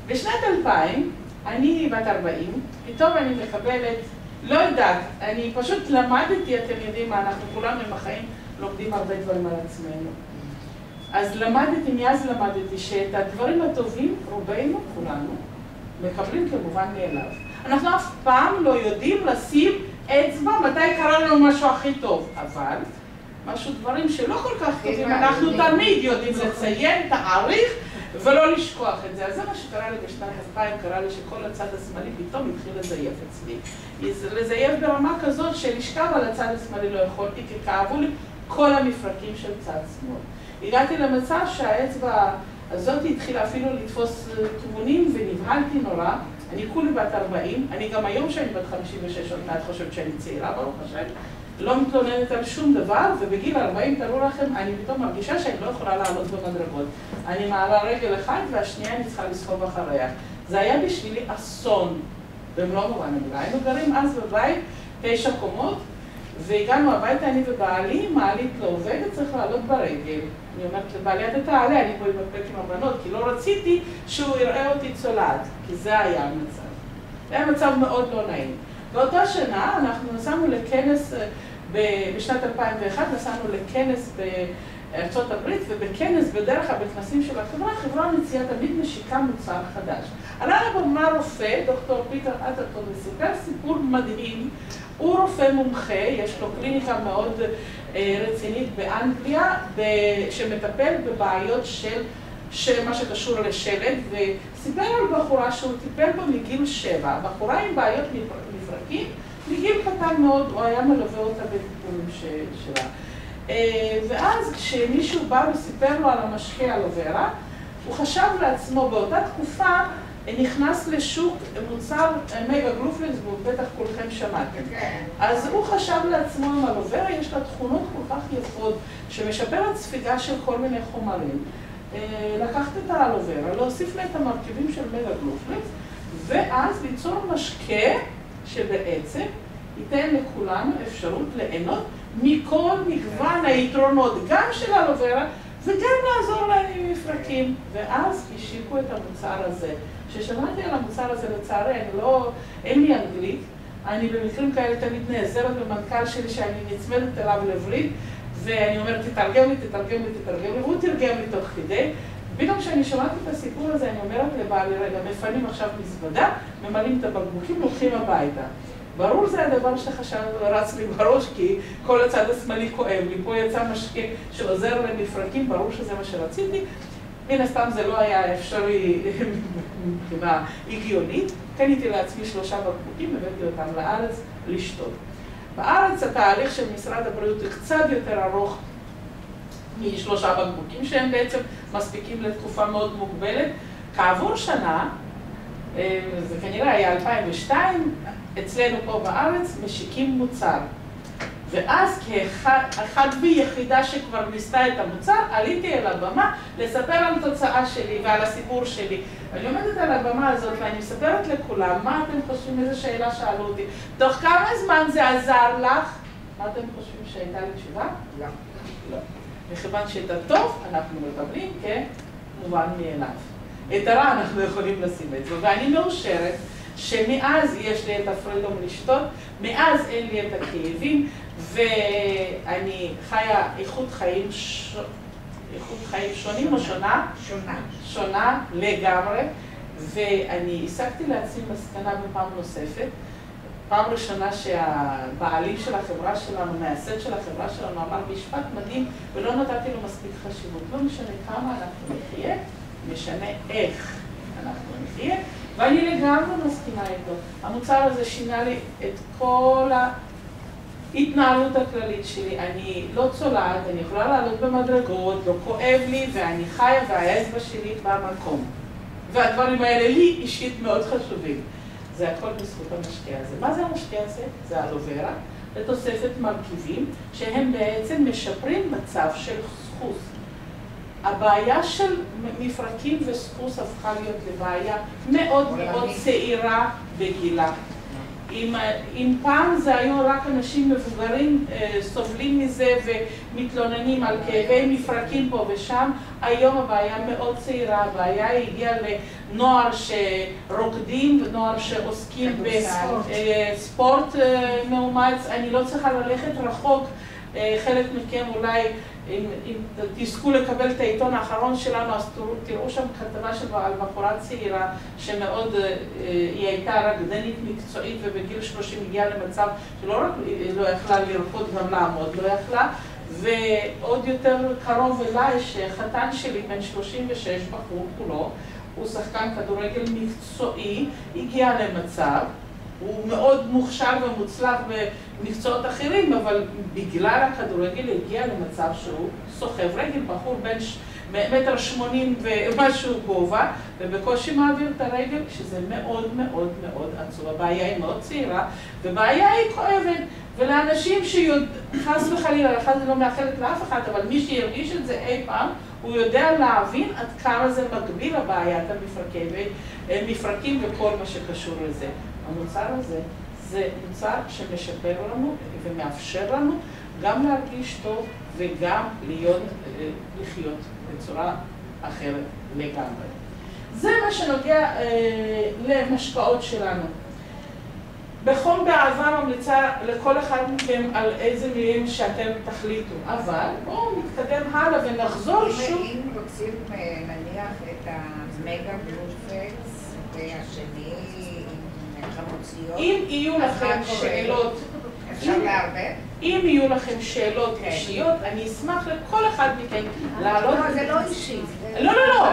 [SPEAKER 1] בשנת 2000, אני בת 40, פתאום אני מקבלת, לא יודעת, אני פשוט למדתי, אתם יודעים מה, אנחנו כולנו עם החיים לומדים הרבה דברים על עצמנו. אז מאז למדתי שאת הדברים הטובים, רובנו, כולנו, מקבלים כמובן מאליו. אנחנו אף פעם לא יודעים לשים אצבע מתי קרה לנו משהו הכי טוב, אבל משהו דברים שלא כל כך טובים, אנחנו תמיד יודעים לציין, תאריך ולא לשכוח את זה. אז זה מה שקרה לי בשנת 2000, קרה לי שכל הצד השמאלי פתאום התחיל לזייף אצלי. לזייף ברמה כזאת שלשכב על הצד השמאלי לא יכולתי, כי כאבו לי כל המפרקים של צד שמאל. הגעתי למצב שהאצבע הזאת התחילה אפילו לתפוס כיוונים ונבהלתי נורא. אני כולי בת 40, אני גם היום שאני בת 56 עוד מעט חושבת שאני צעירה ברוך השם, לא מתלוננת על שום דבר, ובגיל 40 תראו לכם, אני פתאום מרגישה שאני לא יכולה לעלות במדרגות. אני מעלה רגל אחד והשנייה אני צריכה לסחוב אחריה. זה היה בשבילי אסון, במלוא מובן המילה. היינו גרים אז בבית 9 קומות, והגענו הביתה, אני ובעלי, מעלית לא עובדת, צריך לעלות ברגל. אני אומרת לבעלי, אתה תעלה, אני פה מתפק עם הבנות, כי לא רציתי שהוא יראה אותי צולעת, כי זה היה המצב. זה היה מצב מאוד לא נעים. באותה שנה אנחנו נסענו לכנס, בשנת 2001 נסענו לכנס בארצות הברית, ובכנס בדרך בכנסים של החברה, החברה מציעה תמיד משיקה מוצר חדש. עלה לבמה רופא, דוקטור פיטר אטרטון, וסיפר סיפור מדהים. הוא רופא מומחה, יש לו קליניקה מאוד רצינית באנגליה, שמטפל בבעיות של מה שקשור לשלד, וסיפר על בחורה שהוא טיפל בה מגיל 7, בחורה עם בעיות מפרקים, מגיל קטן מאוד, הוא היה מלווה אותה בטיפולים שלה. ואז כשמישהו בא וסיפר לו על המשקה אלוברה, הוא חשב לעצמו באותה תקופה, נכנס לשוק מוצר מגה גלופלקס, בטח כולכם שמעתם. אז הוא חשב לעצמו עם אלוברה, יש לה תכונות כל כך יפות, שמשפרת ספיגה של כל מיני חומרים. לקחת את האלוברה, להוסיף לה את המרכיבים של מגה גלופלקס, ואז ליצור משקה שבעצם ייתן לכולנו אפשרות ליהנות מכל מגוון היתרונות, גם של האלוברה, וגם לעזור להם עם מפרקים. ואז השיקו את המוצר הזה. כששמעתי על המוצר הזה, לצערי, אין לי אנגלית, אני במקרים כאלה תמיד נעזרת במנכ"ל שלי שאני נצמדת אליו לברית, ואני אומרת, תתרגם לי, והוא תרגם לי תוך כדי. פתאום כשאני שמעתי את הסיפור הזה, אני אומרת לבעלי, רגע, מפנים עכשיו מזוודה, ממלאים את הבקבוקים, לוקחים הביתה. ברור זה הדבר שחשב רץ לי בראש, כי כל הצד השמאלי כואב לי. פה יצא משקה שעוזר למפרקים, ברור שזה מה שרציתי. מן הסתם זה לא היה אפשרי מבחינה הגיונית. קניתי לעצמי 3 בקבוקים, הבאתי אותם לארץ לשתות. בארץ התהליך של משרד הבריאות הוא קצת יותר ארוך מ3 בקבוקים, שהם בעצם מספיקים לתקופה מאוד מוגבלת. כעבור שנה, זה כנראה היה 2002, אצלנו פה בארץ משיקים מוצר. ואז כאחד ויחידה שכבר ניסתה את המוצר, עליתי אל הבמה לספר על התוצאה שלי ועל הסיפור שלי. אני עומדת על הבמה הזאת ואני מספרת לכולם, מה אתם חושבים, איזו שאלה שאלו אותי, תוך כמה זמן זה עזר לך? מה אתם חושבים שהייתה לי תשובה?
[SPEAKER 2] לא.
[SPEAKER 1] לא. מכיוון שאת הטוב אנחנו מקבלים כמובן מאליו. את הרע אנחנו יכולים לשים את זה, ואני מאושרת שמאז יש לי את הפרידום לשתות, מאז אין לי את הכאבים, ואני חיה איכות חיים שונים או שונה? שונה לגמרי, ואני השגתי לעצמי מסקנה בפעם נוספת. פעם ראשונה שהבעלים של החברה שלנו, מייסד של החברה שלנו, אמר משפט מדהים, ולא נתתי לו מספיק חשיבות. לא משנה כמה אנחנו נחיה, משנה איך אנחנו נחיה, ואני לגמרי מסכימה איתו. המוצר הזה שינה לי את כל ההתנהלות הכללית שלי. אני לא צולעת, אני יכולה לעלות במדרגות, לא כואב לי, ואני חיה והאצבע שלי במקום. והדברים האלה לי אישית מאוד חשובים. זה הכל בזכות המשקה הזה. מה זה המשקה הזה? זה אלוברה, לתוספת מרכיבים שהם בעצם משפרים מצב של סחוס. הבעיה של מפרקים וסחוס הפכה להיות לבעיה מאוד מאוד צעירה בגילה. אם פעם זה היו רק אנשים מבוגרים סובלים מזה ומתלוננים על כאבי מפרקים פה ושם, היום הבעיה מאוד צעירה, הבעיה הגיעה לנוער שרוקדים ונוער שעוסקים בספורט מאומץ. אני לא צריכה ללכת רחוק, חלק מכם אולי אם תזכו לקבל את העיתון האחרון שלנו, אז תראו שם כתבה על בחורה צעירה שמאוד, היא הייתה רקדנית מקצועית ובגיל 30 הגיעה למצב שלא רק לא יכלה לרקוד, גם לעמוד לא יכלה. ועוד יותר קרוב אליי שחתן שלי בן 36, בחור כולו, הוא שחקן כדורגל מקצועי, הגיע למצב, הוא מאוד מוכשר ומוצלח במקצועות אחרים, אבל בגלל הכדורגל הגיע למצב שהוא סוחב רגל, בחור בן 1.80 ומשהו גובה, ובקושי מעביר את הרגל, שזה מאוד מאוד מאוד עצוב. הבעיה היא מאוד צעירה, ובעיה היא כואבת, ולאנשים חס וחלילה, אחד לא מאחלת לאף אחד, אבל מי שירגיש את זה אי פעם, הוא יודע להבין עד כמה זה מגביל הבעיית המפרקים וכל מה שקשור לזה. המוצר הזה זה מוצר שמשפר לנו ומאפשר לנו גם להרגיש טוב וגם לחיות בצורה אחרת לגמרי. זה מה שנוגע למשקאות שלנו. בחום באהבה ממליצה לכל אחד מכם על איזה מילים שאתם תחליטו, אבל בואו נתקדם הלאה ונחזור שוב.
[SPEAKER 2] אם רוצים נניח את המגה בלופקס והשני עם חמוציות,
[SPEAKER 1] אם יהיו לכם שאלות,
[SPEAKER 2] אפשר לערבב?
[SPEAKER 1] אם יהיו לכם שאלות אישיות, אני אשמח לכל אחד מכם לעלות.
[SPEAKER 2] לא, זה לא אישי.
[SPEAKER 1] לא, לא, לא.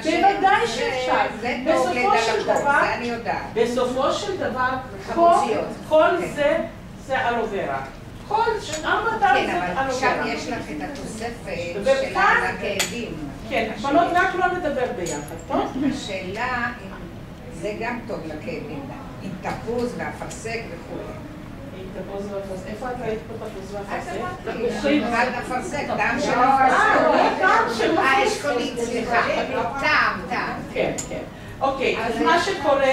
[SPEAKER 1] בוודאי שאפשר.
[SPEAKER 2] זה טוב לדלקות, זה אני יודעת.
[SPEAKER 1] בסופו של דבר, כל זה אלוברה. כל שאר מטר זה אלוברה.
[SPEAKER 2] כן, אבל עכשיו יש לך את התוספת של הכאבים.
[SPEAKER 1] כן, בנות רק לא נדבר ביחד, טוב?
[SPEAKER 2] השאלה אם זה גם טוב לכאבים, עם תפוז ואפרסק וכו'.
[SPEAKER 1] איפה את ראית פה תפוז ואפרסק?
[SPEAKER 2] תפוזים על אפרסק, טעם של
[SPEAKER 1] אפרסק.
[SPEAKER 2] האשכולית, סליחה. טעם.
[SPEAKER 1] כן, כן. אוקיי, אז מה שקורה,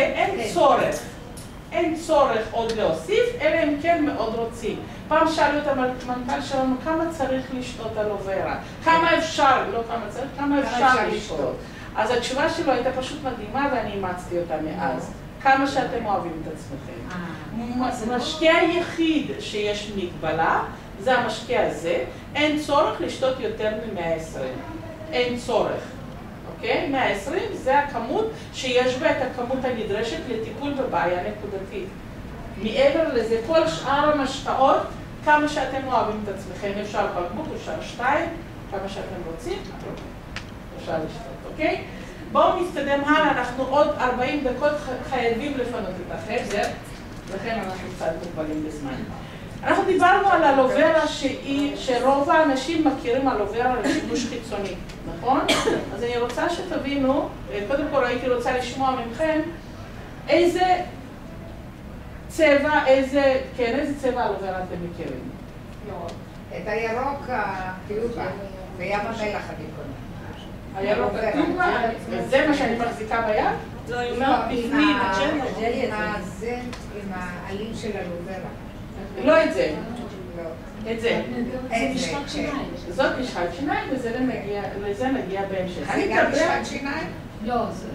[SPEAKER 1] אין צורך עוד להוסיף, אלא אם כן מאוד רוצים. פעם שאלו את המנכ"ל שלנו כמה צריך לשתות אלוברה, כמה אפשר, לא כמה צריך, כמה אפשר לשתות. אז התשובה שלו הייתה פשוט מדהימה ואני אימצתי אותה מאז. כמה שאתם אוהבים את עצמכם. המשקה היחיד שיש מגבלה, זה המשקה הזה, אין צורך לשתות יותר מ-120. אין צורך. אוקיי? 120 זה הכמות שיש בה את הכמות הנדרשת לטיפול בבעיה נקודתית. מעבר לזה, כל שאר המשקאות, כמה שאתם אוהבים את עצמכם, אפשר בקבוק, אפשר 2, כמה שאתם רוצים, אפשר לשתות, אוקיי? בואו נתקדם הלאה, אנחנו עוד 40 דקות חייבים לפנות את החדר, לכן אנחנו קצת מוגבלים בזמן. אנחנו דיברנו על אלוברה שרוב האנשים מכירים אלוברה לשימוש חיצוני, נכון? אז אני רוצה שתבינו, קודם כל הייתי רוצה לשמוע מכם איזה צבע, איזה צבע אלוברה אתם מכירים?
[SPEAKER 2] את הירוק הקיובה, וים המלח אני קונה.
[SPEAKER 1] הירוק הקיובה? זה מה שאני מחזיקה ביד?
[SPEAKER 5] לא, היא אומרת בפנים,
[SPEAKER 2] הג'לי הזה עם העלים של אלוברה.
[SPEAKER 1] לא את זה.
[SPEAKER 2] לא.
[SPEAKER 1] את זה.
[SPEAKER 5] זה משחק שיניים.
[SPEAKER 1] זאת משחק שיניים ולזה נגיע בהמשך.
[SPEAKER 2] אני גם משחק שיניים?
[SPEAKER 5] לא, זה...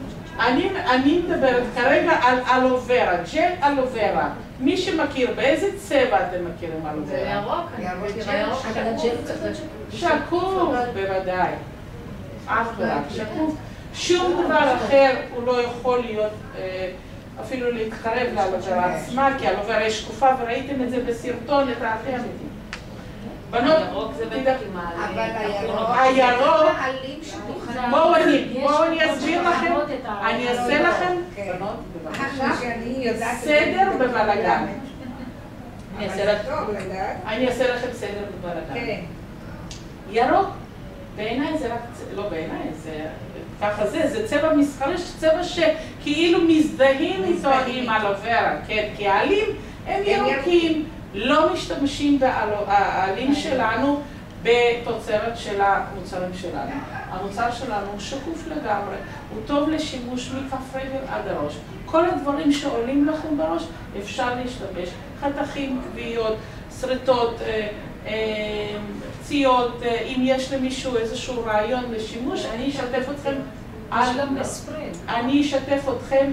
[SPEAKER 1] אני מדברת כרגע על אלוברה, ג'ל אלוברה. מי שמכיר, באיזה צבע אתם מכירים אלוברה?
[SPEAKER 4] זה ירוק,
[SPEAKER 5] אבל הג'ל צריך להיות
[SPEAKER 1] שקוף, בוודאי. אף ורק שקוף. שום דבר אחר הוא לא יכול להיות, אפילו להתקרב לאלוברה עצמה, כי האלוברה היא שקופה, וראיתם את זה בסרטון, את האחי אמיתי. בנות,
[SPEAKER 4] ירוק זה בטח עם העלים.
[SPEAKER 2] אבל
[SPEAKER 1] הירוק,
[SPEAKER 2] העלים שדוכן.
[SPEAKER 1] בואו אני אסביר לכם, אני אעשה לכם, בנות, בבקשה, סדר בבלגן. אני אעשה לכם סדר בבלגן. ירוק, בעיניי זה רק, לא בעיניי, זה ככה זה צבע מסחרי, צבע שכאילו מזדהים איתו עם אלוברה, כן, כי העלים הם ירוקים, לא משתמשים בעלים שלנו בתוצרת של המוצרים שלנו. המוצר שלנו הוא שקוף לגמרי, הוא טוב לשימוש מכף רגל עד הראש. כל הדברים שעולים לכם בראש אפשר להשתמש, חתכים, גוויות, שריטות, פציעות, אם יש למישהו איזשהו רעיון לשימוש, אני אשתף אתכם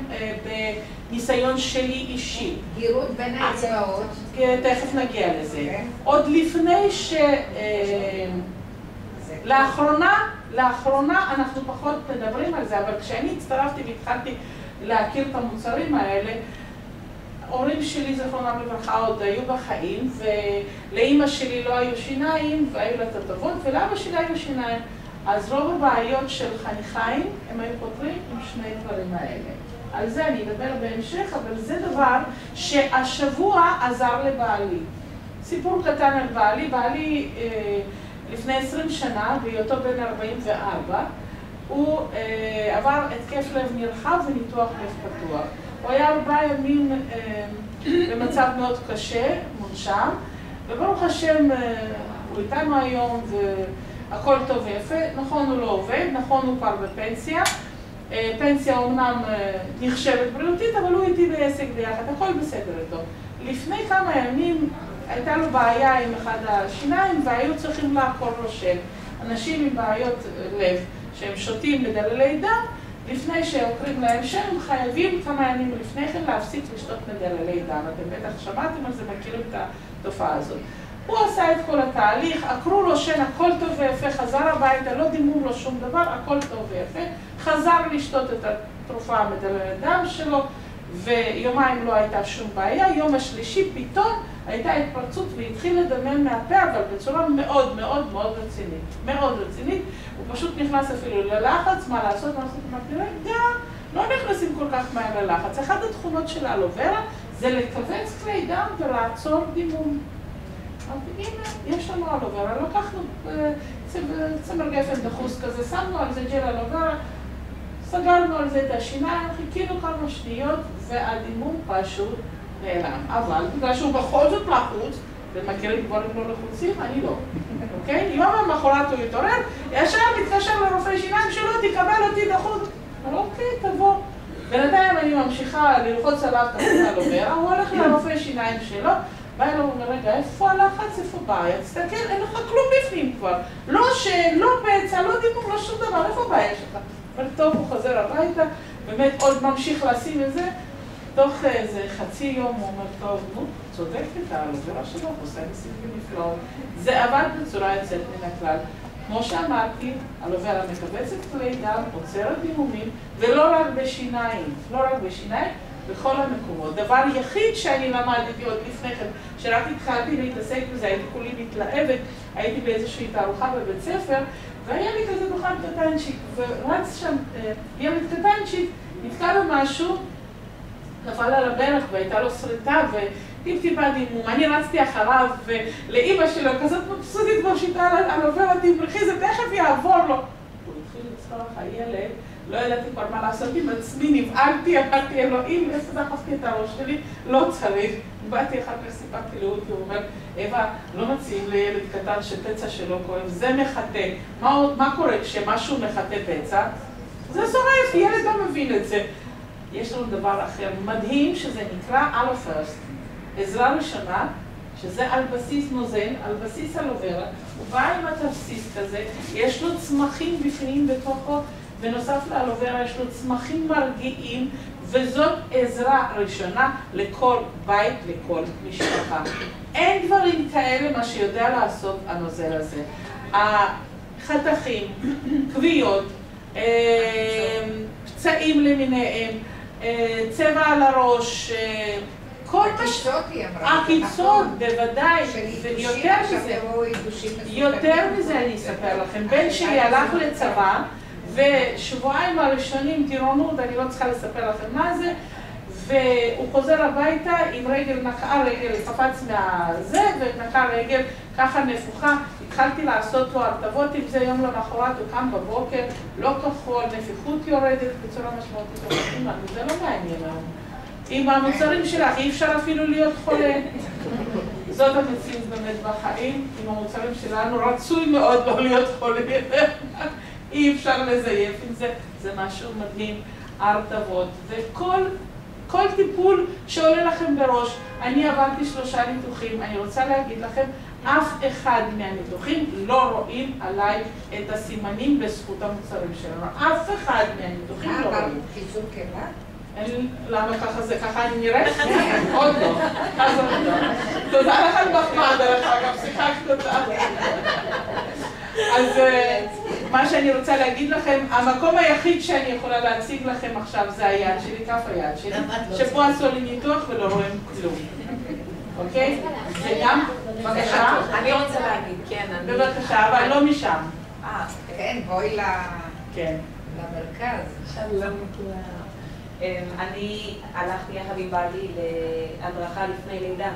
[SPEAKER 1] בניסיון שלי אישי.
[SPEAKER 2] גירות בין האצבעות.
[SPEAKER 1] תכף נגיע לזה. עוד לפני לאחרונה אנחנו פחות מדברים על זה, אבל כשאני הצטרפתי והתחלתי להכיר את המוצרים האלה, ההורים שלי, זכרונם לברכה, עוד היו בחיים, ולאמא שלי לא היו שיניים, והיו לה תותבות, ולאבא שלי היו שיניים. אז רוב הבעיות של חניכיים הם היו פותרים עם שני דברים האלה. על זה אני אדבר בהמשך, אבל זה דבר שהשבוע עזר לבעלי. סיפור קטן על בעלי. בעלי לפני 20 שנה, בהיותו בן 44, הוא עבר התקף לב נרחב וניתוח לב פתוח. הוא היה 4 ימים במצב מאוד קשה, מונשם, וברוך השם הוא איתנו היום והכל טוב ויפה. נכון הוא לא עובד, נכון הוא כבר בפנסיה. פנסיה אומנם נחשבת בריאותית, אבל הוא איתי בעסק ביחד, הכל בסדר איתו. לפני כמה ימים הייתה לו בעיה עם אחד השיניים והיו צריכים לעקור לו שן. אנשים עם בעיות לב שהם שותים בדללי דם לפני שעוקרים להם שהם חייבים כמה ימים לפני כן להפסיק לשתות מדללי דם. אתם בטח שמעתם על זה, מכירים את התופעה הזאת. הוא עשה את כל התהליך, עקרו לו שן, הכל טוב ויפה, חזר הביתה, לא דימו לו שום דבר, הכל טוב ויפה, חזר לשתות את התרופה המדללת דם שלו, ויומיים לא הייתה שום בעיה. יום השלישי פתאום הייתה התפרצות והתחיל לדמם מהפה, אבל בצורה מאוד מאוד מאוד רצינית. מאוד רצינית, הוא פשוט נכנס אפילו ללחץ, מה לעשות, אנחנו מכירים, גם לא נכנסים כל כך מהר ללחץ. אחת התכונות של האלוברה זה לכווץ כלי דם ולעצור דימום. הנה, יש לנו אלוברה, לקחנו צמר גפן דחוס כזה, שמנו על זה ג'ל אלוברה, סגרנו על זה את השיניים, חיכינו כמה שניות והדימום פשוט נעלם. אבל בגלל שהוא בכל זאת לחוץ, אתם מכירים דברים לא לחוצים? אני לא. אוקיי? יום המחרת הוא יתעורר, ישר מתקשר לרופא שיניים שלו, תקבל אותי דחוץ. אוקיי, תבוא. בינתיים אני ממשיכה ללחוץ עליו את האלוברה, הוא הולך לרופא שיניים שלו, בא אליו ואומר, רגע, איפה הלחץ, איפה בעיה? תסתכל, אין לך כלום בפנים כבר. לא שן, לא פצע, לא דימום, לא שום דבר, איפה בעיה שלך? אבל טוב, הוא חוזר הביתה, באמת עוד ממשיך לשים את זה. תוך איזה חצי יום הוא אומר, טוב, נו, צודקת, האלוברה שלו, עושה ניסים ונפלאות. זה עבד בצורה יוצאת מן הכלל. כמו שאמרתי, האלוברה מכווצת כלי דם, עוצרת דימומים, ולא רק בשיניים, לא רק בשיניים, בכל המקומות. דבר יחיד שאני למדתי עוד לפני כן, שרק התחלתי להתעסק בזה, הייתי כולי מתלהבת, הייתי באיזושהי תערוכה בבית ספר, והיה לי כזה דוכן קטנצ'יק, ורץ שם ילד קטנצ'יק, נתקע לו משהו, נפל על הברך והייתה לו שריטה וטיפ-טיפה דימום. אני רצתי אחריו ולאמא שלו, כזאת מבסוטית מושיטה על אלוברה, תמרחי, זה תכף יעבור לו. הוא התחיל לצחוק, הילד, לא ידעתי כבר מה לעשות עם עצמי, נבעלתי, אמרתי, אלוהים, איפה דחפתי את הראש שלי? לא צריך. באתי אחר כך, סיפקתי לאותי, הוא אומר, אווה, לא מציעים לילד קטן שפצע שלו כואב, זה מחטא. מה קורה כשמשהו מחטא פצע? זה שורף, ילד לא מבין את זה. יש לנו דבר אחר מדהים שזה נקרא אלופרסט, עזרה ראשונה, שזה על בסיס נוזל, על בסיס אלוברה, הוא בא עם התבסיס כזה, יש לו צמחים בפנים בתוכו, בנוסף לאלוברה יש לו צמחים מרגיעים, וזאת עזרה ראשונה לכל בית, לכל משפחה. אין דברים כאלה מה שיודע לעשות הנוזל הזה. החתכים, כוויות, פצעים למיניהם, צבע על הראש, כל
[SPEAKER 2] הקיצות היא אמרה.
[SPEAKER 1] הקיצות, בוודאי, יותר מזה אני אספר לכם. בן שלי הלך לצבא, ושבועיים הראשונים טירונות, אני לא צריכה לספר לכם מה זה, והוא חוזר הביתה עם רגל נקעה, רגל קפץ מהזה, ונקעה רגל ככה נפוחה. התחלתי לעשות לו הרטבות עם זה, יום למחרת הוא קם בבוקר, לא כחול, נפיחות יורדת בצורה משמעותית. זה לא מעניין היום. עם המוצרים שלך אי אפשר אפילו להיות חולה. זאת המציאות באמת בחיים, עם המוצרים שלנו רצוי מאוד לא להיות חולה. אי אפשר לזייף עם זה, זה משהו מדהים, הרטבות. וכל טיפול שעולה לכם בראש, אני עברתי 3 ניתוחים, אני רוצה להגיד לכם, אף אחד מהניתוחים לא רואים עליי את הסימנים בזכות המוצרים שלנו. אף אחד מהניתוחים לא רואים.
[SPEAKER 2] חיזוק קיבה?
[SPEAKER 1] למה ככה זה? ככה אני נראית? עוד לא. אז עוד לא. תודה לך על מחמאה דרך אגב, שיחקת אותה. אז מה שאני רוצה להגיד לכם, המקום היחיד שאני יכולה להציג לכם עכשיו זה היד שלי, כף היד שלי, שפה עשו לי ניתוח ולא רואים כלום. אוקיי? וגם, בבקשה.
[SPEAKER 5] אני רוצה להגיד, כן.
[SPEAKER 1] בבקשה, אבל לא משם.
[SPEAKER 2] כן, בואי
[SPEAKER 1] כן.
[SPEAKER 2] למרכז.
[SPEAKER 5] שלום לכולם. אני הלכתי יחד עם בעלי להדרכה לפני לידה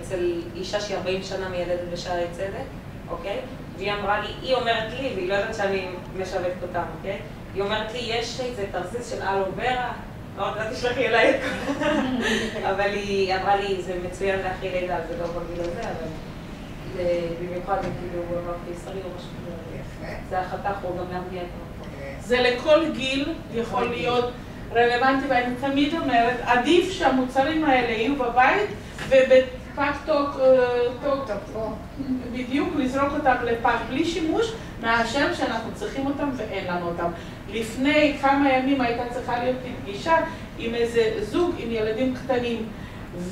[SPEAKER 5] אצל אישה שהיא 40 שנה מיילדת בשערי צדק, אוקיי? והיא אמרה לי, היא אומרת לי, והיא לא יודעת שאני משווקת אותם, אוקיי? היא אומרת לי, יש איזה תרסיס של אלוברה, לא יודעת תשלחי אליי את כל אבל היא אמרה לי, זה מצוין לאחרי לידה, זה לא בגיל הזה, אבל במיוחד זה כאילו, הוא אמר קיסרי או משהו כזה. זה החתך, הוא גם להרגיע את המקום.
[SPEAKER 1] זה לכל גיל יכול להיות רלוונטי, ואני תמיד אומרת, עדיף שהמוצרים האלה יהיו בבית פג תוקף, בדיוק לזרוק אותם לפג בלי שימוש, מאשר שאנחנו צריכים אותם ואין לנו אותם. לפני כמה ימים הייתה צריכה להיות פגישה עם איזה זוג עם ילדים קטנים,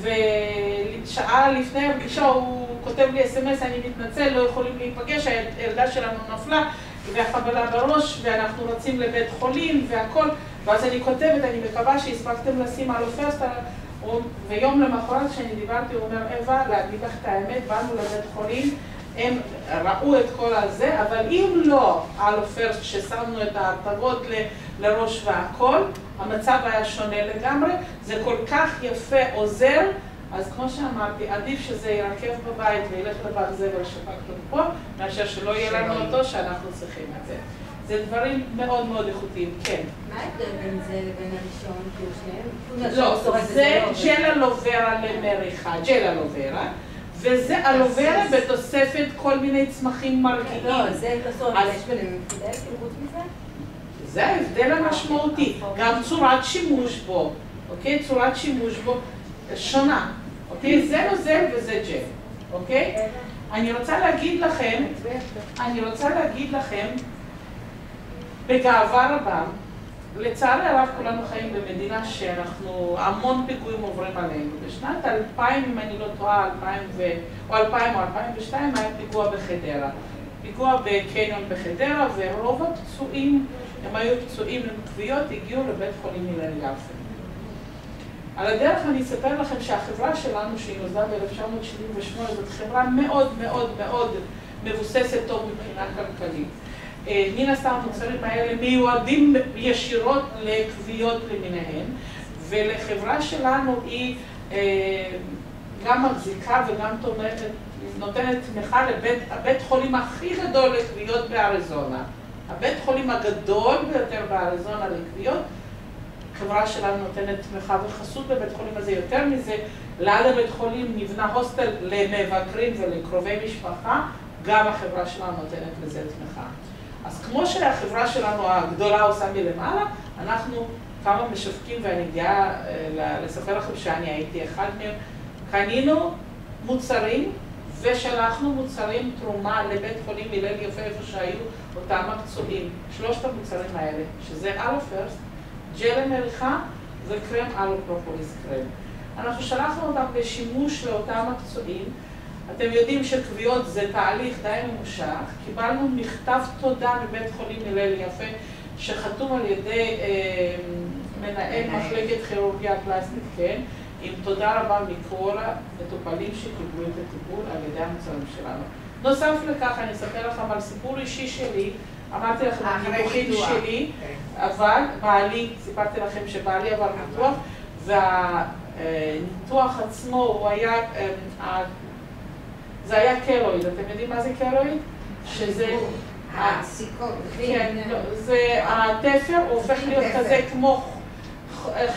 [SPEAKER 1] ושעה לפני הפגישה הוא כותב לי אס.אם.אס, אני מתנצל, לא יכולים להיפגש, הילדה שלנו נפלה והחבלה בראש ואנחנו רצים לבית חולים והכל, ואז אני כותבת, אני מקווה שהספקתם לשים על הפרסט, ויום למחרת כשאני דיברתי הוא אומר, אווה, להגיד לך את האמת, באנו לבית חולים, הם ראו את כל הזה, אבל אם לא על הפרסט ששמנו את ההרטבות לראש והכל, המצב היה שונה לגמרי, זה כל כך יפה עוזר, אז כמו שאמרתי, עדיף שזה ירכב בבית וילך לבד זבל שפקנו פה, מאשר שלא יהיה לנו אותו שאנחנו צריכים את זה. זה דברים מאוד מאוד איכותיים, כן.
[SPEAKER 6] מה ההבדל בין זה לבין הראשון?
[SPEAKER 1] לא, זה ג'ל אלוברה למריחה, ג'ל אלוברה, וזה אלוברה בתוספת כל מיני צמחים מרגיעים.
[SPEAKER 6] לא, זה בסוף, יש ביניהם הבדל חוץ מזה?
[SPEAKER 1] זה ההבדל המשמעותי, גם צורת שימוש בו, אוקיי? צורת שימוש בו שונה, אוקיי? זה נוזל וזה ג'ל, אוקיי? אני רוצה להגיד לכם, בגאווה רבה, לצערי הרב כולנו חיים במדינה שאנחנו, המון פיגועים עוברים עלינו. בשנת 2000, אם אני לא טועה, 2000 או 2002, היה פיגוע בחדרה. פיגוע בקניון בחדרה, ורוב הפצועים, הם היו פצועים עם כוויות, הגיעו לבית חולים הלל יפה. על הדרך אני אספר לכם שהחברה שלנו, שהיא נוסדה ב-1978, זאת חברה מאוד מאוד מאוד מבוססת טוב מבחינה כלכלית. מן הסתם המוצרים האלה מיועדים ישירות לכוויות למיניהן, ולחברה שלנו היא גם מחזיקה וגם נותנת תמיכה לבית חולים הכי גדול לכוויות באריזונה. הבית חולים הגדול ביותר באריזונה לכוויות, החברה שלנו נותנת תמיכה וחסות בבית חולים הזה. יותר מזה, ליד הבית חולים נבנה הוסטל למבקרים ולקרובי משפחה, גם החברה שלנו נותנת לזה תמיכה. אז כמו שהחברה שלנו הגדולה עושה מלמעלה, אנחנו כמה משווקים, ואני גאה לספר לכם שאני הייתי אחד מהם, קנינו מוצרים ושלחנו מוצרים תרומה לבית חולים הלל יפה איפה שהיו אותם הפצועים. שלושת המוצרים האלה, שזה אלופרסט, ג'ל למריחה וקרם אלופרופוליס קרם. אנחנו שלחנו אותם בשימוש לאותם הפצועים. אתם יודעים שכוויות זה תהליך די ממושך. קיבלנו מכתב תודה מבית חולים הלל יפה שחתום על ידי מנהל מחלקת כירורגיה פלסטית, כן, עם תודה רבה מכל המטופלים שקיבלו את הטיפול על ידי המוצרים שלנו. נוסף לכך, אני אספר לכם על סיפור אישי שלי. אמרתי לכם על ניתוחים שלי, אבל בעלי, סיפרתי לכם שבעלי עבר ניתוח, והניתוח עצמו הוא היה, זה היה קלואיד. אתם יודעים מה זה קלואיד? שזה...
[SPEAKER 2] הסיכות.
[SPEAKER 1] כן, זה התפר, הוא הופך להיות כזה כמו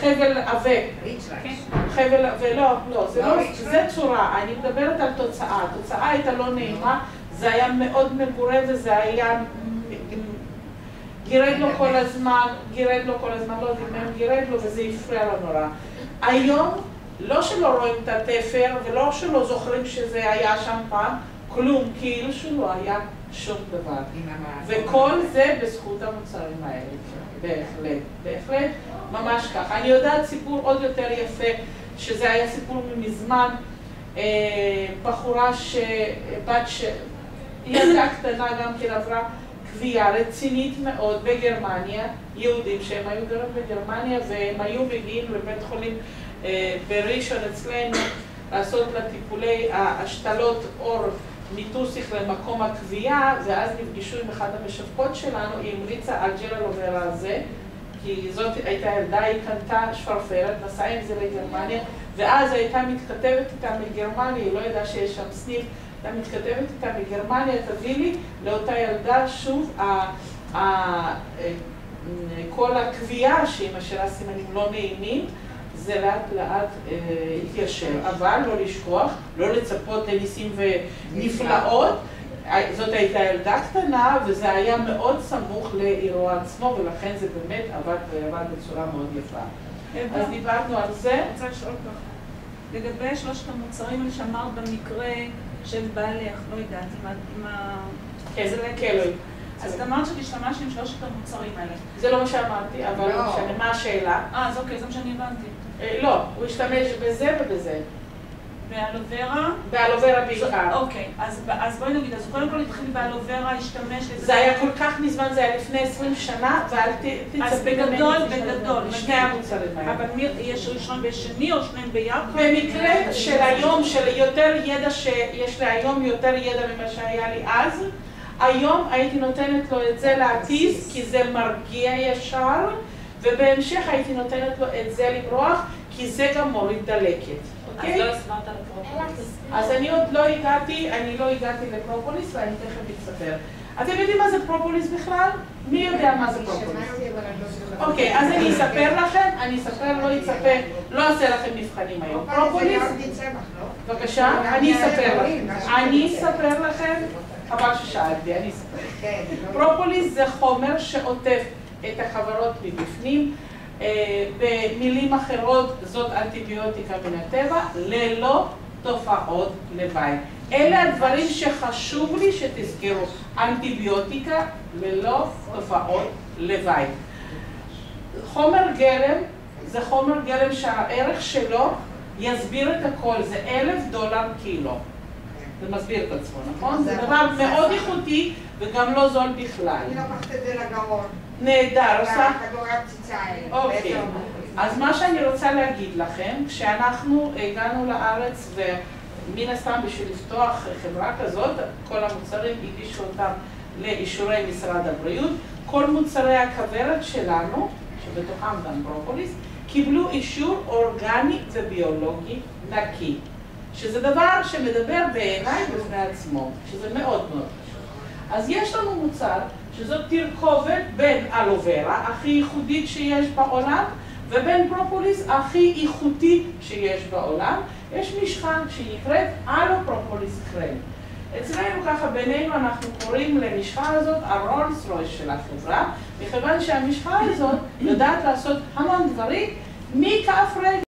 [SPEAKER 1] חבל עבה. חבל עבה, לא, זה צורה. אני מדברת על תוצאה. התוצאה הייתה לא נעימה, זה היה מאוד מגורה וזה היה... גירד לו כל הזמן, לא יודעים, גירד לו וזה הפריע לו נורא. היום, לא שלא רואים את התפר ולא שלא זוכרים שזה היה שם פעם, כלום, כאילו שלא היה שום דבר. וכל זה בזכות המוצרים האלה. בהחלט, ממש ככה. אני יודעת סיפור עוד יותר יפה, שזה היה סיפור מזמן, בחורה ילדה קטנה גם כן עברה קביעה רצינית מאוד בגרמניה, יהודים שהם היו גרים בגרמניה והם היו מגיעים לבית חולים בראשון אצלנו לעשות לה טיפולי השתלות עור מיתוסיך למקום הקביעה, ואז נפגשו עם אחד המשווקות שלנו, היא המליצה על ג'ל אלוברה הזה, כי זאת הייתה ילדה, היא קנתה שפרפרת, נסעה עם זה לגרמניה, ואז הייתה מתכתבת איתה מגרמניה, היא לא ידעה שיש שם סניף, הייתה מתכתבת איתה מגרמניה, תביא לי לאותה ילדה שוב כל הקביעה שהיא משאירה סימנים לא נעימים, זה לאט לאט התיישר, אבל לא לשכוח, לא לצפות לניסים ונפלאות. זאת הייתה ילדה קטנה וזה היה מאוד סמוך לאירוע עצמו, ולכן זה באמת עבד בצורה מאוד יפה. אז דיברנו על זה.
[SPEAKER 3] אני רוצה לשאול כך.
[SPEAKER 7] לגבי שלושת המוצרים האלה שאמרת במקרה של בעלך, לא יודעת, עם ה...
[SPEAKER 1] כן, זה לקלוי.
[SPEAKER 7] אז את אמרת שתשתמש עם שלושת המוצרים האלה.
[SPEAKER 1] זה לא מה שאמרתי, אבל לא משנה, מה השאלה?
[SPEAKER 7] אז אוקיי, זה מה שאני הבנתי.
[SPEAKER 1] לא, הוא השתמש בזה ובזה.
[SPEAKER 7] באלוברה? באלוברה
[SPEAKER 1] בעיקר.
[SPEAKER 7] אוקיי, אז בואי נגיד, אז קודם כל התחיל באלוברה, השתמש לזה.
[SPEAKER 1] זה היה כל כך מזמן, זה היה לפני 20 שנה, ואל תצפי.
[SPEAKER 7] אז בגדול,
[SPEAKER 1] שני המוצרים האלה.
[SPEAKER 7] אבל יש ראשון ושני או שניהם ביחד?
[SPEAKER 1] במקרה של היום, של יותר ידע שיש לי היום, יותר ידע ממה שהיה לי אז, היום הייתי נותנת לו את זה להתיז, כי זה מרגיע ישר, ובהמשך הייתי נותנת לו את זה לברוח, כי זה גם מוריד דלקת.
[SPEAKER 5] אז לא הסברת על הפרופוליס.
[SPEAKER 1] אז אני עוד לא הגעתי, לפרופוליס ואני תכף אספר. אתם יודעים מה זה פרופוליס בכלל? מי יודע מה זה פרופוליס? אוקיי, אז אני אספר לכם, לא אספר, לא אעשה לכם מבחנים היום. פרופוליס, בבקשה, אני אספר לכם, חבל ששאלתי, אני אספר. פרופוליס זה חומר שעוטף את החברות מבפנים, במילים אחרות זאת אנטיביוטיקה מן הטבע ללא תופעות לוואי. אלה הדברים שחשוב לי שתזכרו, אנטיביוטיקה ללא תופעות לוואי. חומר גלם זה חומר גלם שהערך שלו יסביר את הכל, זה $1,000 קילו. זה מסביר את עצמו, נכון? זה דבר מאוד איכותי וגם לא זול בכלל.
[SPEAKER 3] אני לוקחת את זה לגרון.
[SPEAKER 1] נהדר, עושה?
[SPEAKER 3] כדורי הפציצה האלה.
[SPEAKER 1] אוקיי. אז מה שאני רוצה להגיד לכם, כשאנחנו הגענו לארץ ומן הסתם בשביל לפתוח חברה כזאת, כל המוצרים הגישו אותם לאישורי משרד הבריאות, כל מוצרי הכוורת שלנו, שבתוכם גם פרופוליס, קיבלו אישור אורגני וביולוגי נקי. שזה דבר שמדבר בעיניי בפני עצמו, שזה מאוד מאוד חשוב. אז יש לנו מוצר שזאת תרכובת בין אלוברה, הכי ייחודית שיש בעולם, ובין פרופוליס הכי איכותי שיש בעולם. יש משחה שנקראת אלופרופוליס קרם. אצלנו ככה בינינו אנחנו קוראים למשחה הזאת הרולס רויס של החברה, מכיוון שהמשחה הזאת יודעת לעשות המון דברים מכף רגל.